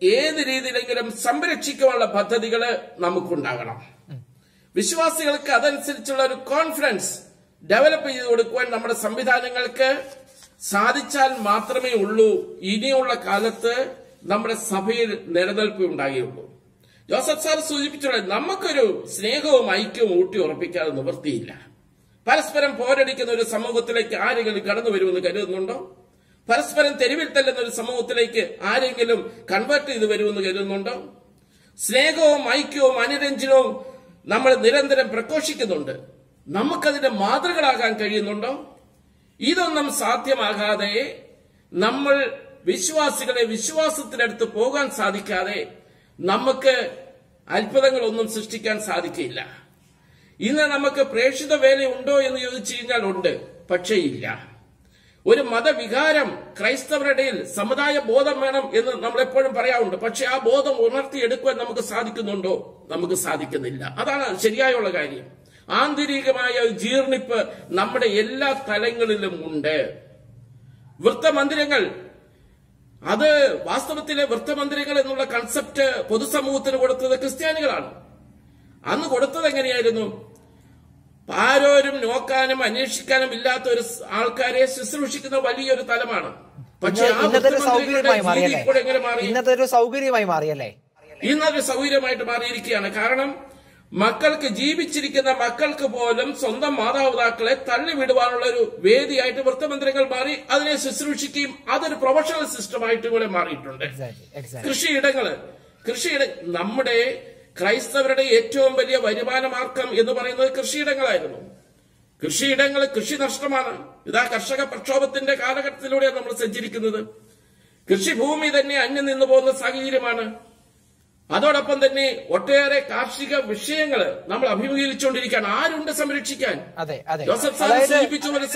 ഏത് രീതിയിലെങ്കിലും സംരക്ഷിക്കാനുള്ള പദ്ധതികൾ നമുക്കുണ്ടാകണം. വിശ്വാസികൾക്ക് അതനുസരിച്ചുള്ള ഒരു കോൺഫിഡൻസ് ഡെവലപ്പ് ചെയ്ത് കൊടുക്കുവാൻ നമ്മുടെ സംവിധാനങ്ങൾക്ക് സാധിച്ചാൽ മാത്രമേ ഉള്ളൂ ഇനിയുള്ള കാലത്ത് നമ്മുടെ സഭയിൽ നിലനിൽപ്പ് ഉണ്ടാകുകയുള്ളൂ. ജോസഫ് സാർ സൂചിപ്പിച്ചുള്ള നമുക്കൊരു സ്നേഹവും ഐക്യവും ഊട്ടി ഉറപ്പിക്കാതെ നിവൃത്തിയില്ല. പരസ്പരം പോരടിക്കുന്ന ഒരു സമൂഹത്തിലേക്ക് ആരെങ്കിലും കടന്നു വരുമെന്ന് കരുതുന്നുണ്ടോ? പരസ്പരം തെരുവിൽ തല്ലുന്ന ഒരു സമൂഹത്തിലേക്ക് ആരെങ്കിലും കൺവേർട്ട് ചെയ്ത് വരുമെന്ന് കരുതുന്നുണ്ടോ? സ്നേഹവും ഐക്യവും അനുരഞ്ജനവും നമ്മൾ നിരന്തരം പ്രഘോഷിക്കുന്നുണ്ട്. നമുക്കതിന്റെ മാതൃകളാകാൻ കഴിയുന്നുണ്ടോ? ഇതൊന്നും സാധ്യമാകാതെ നമ്മൾ വിശ്വാസികളെ വിശ്വാസത്തിനടുത്ത് പോകാൻ സാധിക്കാതെ നമുക്ക് അത്ഭുതങ്ങളൊന്നും സൃഷ്ടിക്കാൻ സാധിക്കില്ല. ഇന്ന് നമുക്ക് പ്രേക്ഷിത വേലയുണ്ടോ എന്ന് ചോദിച്ചു കഴിഞ്ഞാൽ ഉണ്ട്, പക്ഷേ ഇല്ല. ഒരു മതവികാരം ക്രൈസ്തവരുടെ ഇടയിൽ സമുദായ ബോധം വേണം എന്ന് നമ്മൾ എപ്പോഴും പറയാറുണ്ട്. പക്ഷെ ആ ബോധം ഉണർത്തിയെടുക്കുവാൻ നമുക്ക് സാധിക്കുന്നുണ്ടോ? നമുക്ക് സാധിക്കുന്നില്ല. അതാണ് ശരിയായുള്ള കാര്യം. ആന്തരികമായ ജീർണിപ്പ് നമ്മുടെ എല്ലാ തലങ്ങളിലും ഉണ്ട്. വൃത്തമന്ദിരങ്ങൾ, അത് വാസ്തവത്തിലെ വൃത്തമന്ദിരങ്ങൾ എന്നുള്ള കൺസെപ്റ്റ് പൊതുസമൂഹത്തിന് കൊടുത്തത് ക്രിസ്ത്യാനികളാണ്. അന്ന് കൊടുത്തത് എങ്ങനെയായിരുന്നു? ആരോരും നോക്കാനും അന്വേഷിക്കാനും ഇല്ലാത്ത ഒരു ആൾക്കാരെ ശുശ്രൂഷിക്കുന്ന വലിയൊരു തലമാണ്. പക്ഷെ ഇന്നതൊരു സൗകര്യമായി മാറിയല്ലേ? ഇന്നതൊരു സൗകര്യമായിട്ട് മാറിയിരിക്കുകയാണ്. കാരണം മക്കൾക്ക്, ജീവിച്ചിരിക്കുന്ന മക്കൾക്ക് പോലും സ്വന്തം മാതാപിതാക്കളെ തള്ളിവിടുവാനുള്ള ഒരു വേദിയായിട്ട് വൃത്തമന്ദിരങ്ങൾ മാറി. അതിനെ ശുശ്രൂഷിക്കുകയും അതൊരു പ്രൊഫഷണൽ സിസ്റ്റമായിട്ട് കൂടെ മാറിയിട്ടുണ്ട്. കൃഷിയിടങ്ങള്, നമ്മുടെ ക്രൈസ്തവരുടെ ഏറ്റവും വലിയ വരുമാന മാർഗം എന്ന് പറയുന്നത് കൃഷിയിടങ്ങളായിരുന്നു. കൃഷിയിടങ്ങൾ, കൃഷി നഷ്ടമാണ്. ഇതാ കർഷക പ്രക്ഷോഭത്തിന്റെ കാലഘട്ടത്തിലൂടെയാണ് നമ്മൾ സഞ്ചരിക്കുന്നത്. കൃഷിഭൂമി തന്നെ അന്യം നിന്നു പോകുന്ന സാഹചര്യമാണ്. അതോടൊപ്പം തന്നെ ഒട്ടേറെ കാർഷിക വിഷയങ്ങൾ നമ്മൾ അഭിമുഖീകരിച്ചുകൊണ്ടിരിക്കുകയാണ്. ആരുണ്ട് സംരക്ഷിക്കാൻ?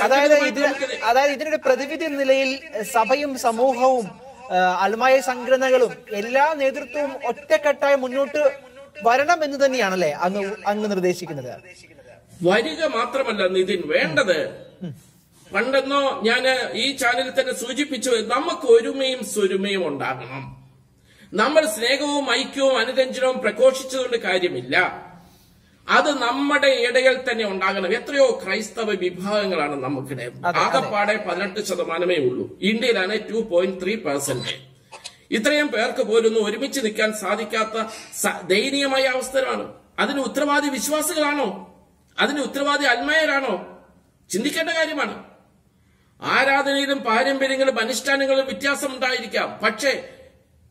അതായത് ഇതിനൊരു പ്രതിവിധി നിലയിൽ സഭയും സമൂഹവും അൽമായ സംഘടനകളും എല്ലാ നേതൃത്വവും ഒറ്റക്കെട്ടായി മുന്നോട്ട് വരണം എന്ന് തന്നെയാണല്ലേ അങ്ങ് നിർദ്ദേശിക്കുന്നത്? വരിക മാത്രമല്ല നിതിൻ, വേണ്ടത് പണ്ടെന്നോ ഞാൻ ഈ ചാനലിൽ തന്നെ സൂചിപ്പിച്ചു, നമുക്ക് ഒരുമയും സ്വരുമയും ഉണ്ടാകണം. നമ്മൾ സ്നേഹവും ഐക്യവും അനുരഞ്ജനവും പ്രഘോഷിച്ചതുകൊണ്ട് കാര്യമില്ല. അത് നമ്മുടെ ഇടയിൽ തന്നെ ഉണ്ടാകണം. എത്രയോ ക്രൈസ്തവ വിഭാഗങ്ങളാണ് നമുക്കിടെ. ആകെപ്പാടെ 18% ഉള്ളൂ. ഇന്ത്യയിലാണ് 2.3%. ഇത്രയും പേർക്ക് പോലും ഒരുമിച്ച് നിൽക്കാൻ സാധിക്കാത്ത ദയനീയമായ അവസ്ഥയാണ്. അതിന് ഉത്തരവാദി വിശ്വാസികളാണോ? അതിന് ഉത്തരവാദി അൽമയരാണോ? ചിന്തിക്കേണ്ട കാര്യമാണ്. ആരാധനയിലും പാരമ്പര്യങ്ങളും അനുഷ്ഠാനങ്ങളും വ്യത്യാസമുണ്ടായിരിക്കാം. പക്ഷേ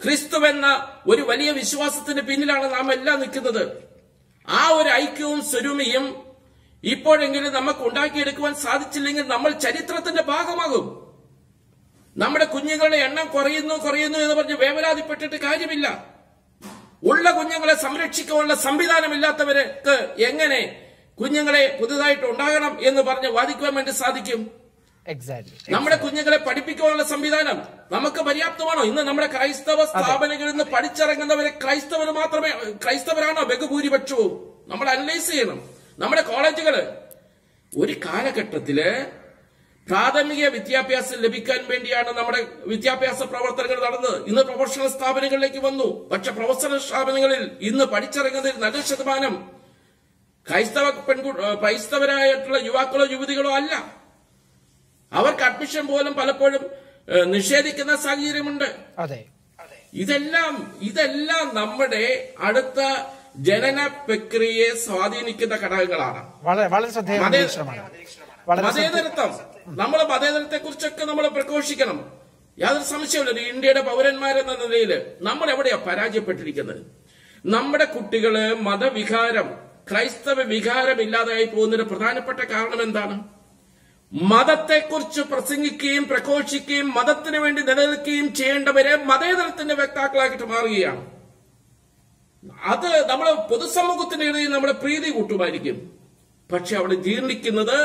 ക്രിസ്തുവെന്ന ഒരു വലിയ വിശ്വാസത്തിന് പിന്നിലാണ് നാം എല്ലാം നിൽക്കുന്നത്. ആ ഒരു ഐക്യവും സ്വരുമയും ഇപ്പോഴെങ്കിലും നമുക്ക് ഉണ്ടാക്കിയെടുക്കുവാൻ സാധിച്ചില്ലെങ്കിൽ നമ്മൾ ചരിത്രത്തിന്റെ ഭാഗമാകും. നമ്മുടെ കുഞ്ഞുങ്ങളുടെ എണ്ണം കുറയുന്നു എന്ന് പറഞ്ഞ് വേവലാതിപ്പെട്ടിട്ട് കാര്യമില്ല. ഉള്ള കുഞ്ഞുങ്ങളെ സംരക്ഷിക്കാനുള്ള സംവിധാനമില്ലാത്തവർക്ക് എങ്ങനെ കുഞ്ഞുങ്ങളെ പുതുതായിട്ട് ഉണ്ടാകണം എന്ന് പറഞ്ഞ് വാദിക്കുവാൻ വേണ്ടി സാധിക്കും? നമ്മുടെ കുഞ്ഞുങ്ങളെ പഠിപ്പിക്കാനുള്ള സംവിധാനം നമുക്ക് പര്യാപ്തമാണോ? ഇന്ന് നമ്മുടെ ക്രൈസ്തവ സ്ഥാപനങ്ങളിൽ നിന്ന് പഠിച്ചിറങ്ങുന്നവരെ ക്രൈസ്തവരാണോ ബഹുഭൂരിപക്ഷവും? നമ്മൾ അനലൈസ് ചെയ്യണം. നമ്മുടെ കോളേജുകള് ഒരു കാലഘട്ടത്തില് പ്രാഥമിക വിദ്യാഭ്യാസം ലഭിക്കാൻ വേണ്ടിയാണ് നമ്മുടെ വിദ്യാഭ്യാസ പ്രവർത്തനങ്ങൾ നടന്നത്. ഇന്ന് പ്രൊഫഷണൽ സ്ഥാപനങ്ങളിലേക്ക് വന്നു. പക്ഷെ പ്രൊഫഷണൽ സ്ഥാപനങ്ങളിൽ ഇന്ന് പഠിച്ചിറങ്ങുന്നതിൽ നല്ല ശതമാനം ക്രൈസ്തവരായിട്ടുള്ള യുവാക്കളോ യുവതികളോ അല്ല. അവർക്ക് അഡ്മിഷൻ പോലും പലപ്പോഴും നിഷേധിക്കുന്ന സാഹചര്യമുണ്ട്. ഇതെല്ലാം നമ്മുടെ അടുത്ത ജനന പ്രക്രിയയെ സ്വാധീനിക്കുന്ന ഘടകങ്ങളാണ്. മതേതരത്വം, നമ്മളെ മതേതരത്തെ കുറിച്ചൊക്കെ നമ്മൾ പ്രഘോഷിക്കണം. യാതൊരു സംശയമില്ല. ഇന്ത്യയുടെ പൗരന്മാരെന്ന നിലയിൽ നമ്മൾ എവിടെയാ പരാജയപ്പെട്ടിരിക്കുന്നത്? നമ്മുടെ കുട്ടികള് മതവികാരം, ക്രൈസ്തവ വികാരം ഇല്ലാതായി പോകുന്നതിന് പ്രധാനപ്പെട്ട കാരണം എന്താണ്? മതത്തെക്കുറിച്ച് പ്രസംഗിക്കുകയും പ്രഘോഷിക്കുകയും മതത്തിന് വേണ്ടി നിലനിൽക്കുകയും ചെയ്യേണ്ടവരെ മതേതരത്തിന്റെ വക്താക്കളായിട്ട് മാറുകയാണ്. അത് നമ്മളെ പൊതുസമൂഹത്തിന്റെ ഇടയിൽ നമ്മുടെ പ്രീതി കൂട്ടുമായിരിക്കും. പക്ഷെ അവിടെ ജീർണിക്കുന്നത്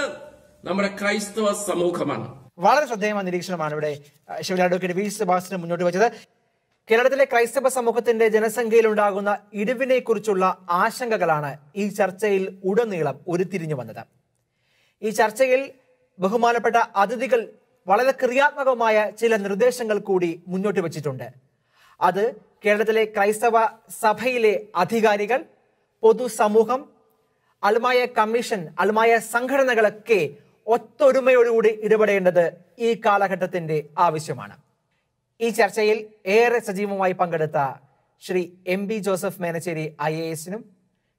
നമ്മുടെ ക്രൈസ്തവ സമൂഹമാണ്. വളരെ ശ്രദ്ധേയമായ നിരീക്ഷണമാണ് ഇവിടെ അഡ്വക്കേറ്റ് വി സെബാസ്റ്റ്യൻ മുന്നോട്ട് വെച്ചത്. കേരളത്തിലെ ക്രൈസ്തവ സമൂഹത്തിന്റെ ജനസംഖ്യയിൽ ഉണ്ടാകുന്ന ഇടിവിനെ കുറിച്ചുള്ള ആശങ്കകളാണ് ഈ ചർച്ചയിൽ ഉടനീളം ഉരുത്തിരിഞ്ഞു വന്നത്. ഈ ചർച്ചയിൽ ബഹുമാനപ്പെട്ട അതിഥികൾ വളരെ ക്രിയാത്മകമായ ചില നിർദ്ദേശങ്ങൾ കൂടി മുന്നോട്ട് വെച്ചിട്ടുണ്ട്. അത് കേരളത്തിലെ ക്രൈസ്തവ സഭയിലെ അധികാരികൾ, പൊതുസമൂഹം, അൽമായ കമ്മീഷൻ, അൽമായ സംഘടനകളൊക്കെ ഒത്തൊരുമയോടുകൂടി ഇടപെടേണ്ടത് ഈ കാലഘട്ടത്തിന്റെ ആവശ്യമാണ്. ഈ ചർച്ചയിൽ ഏറെ സജീവമായി പങ്കെടുത്ത ശ്രീ MB ജോസഫ് മേനച്ചേരി IAS-നും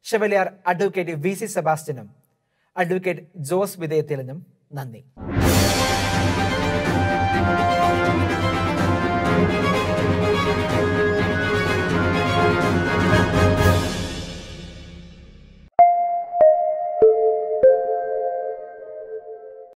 ഷെവലിയർ അഡ്വക്കേറ്റ് VC സെബാസ്റ്റ്യനും അഡ്വക്കേറ്റ് ജോസ് വിധേയത്തിലിനും നന്ദി.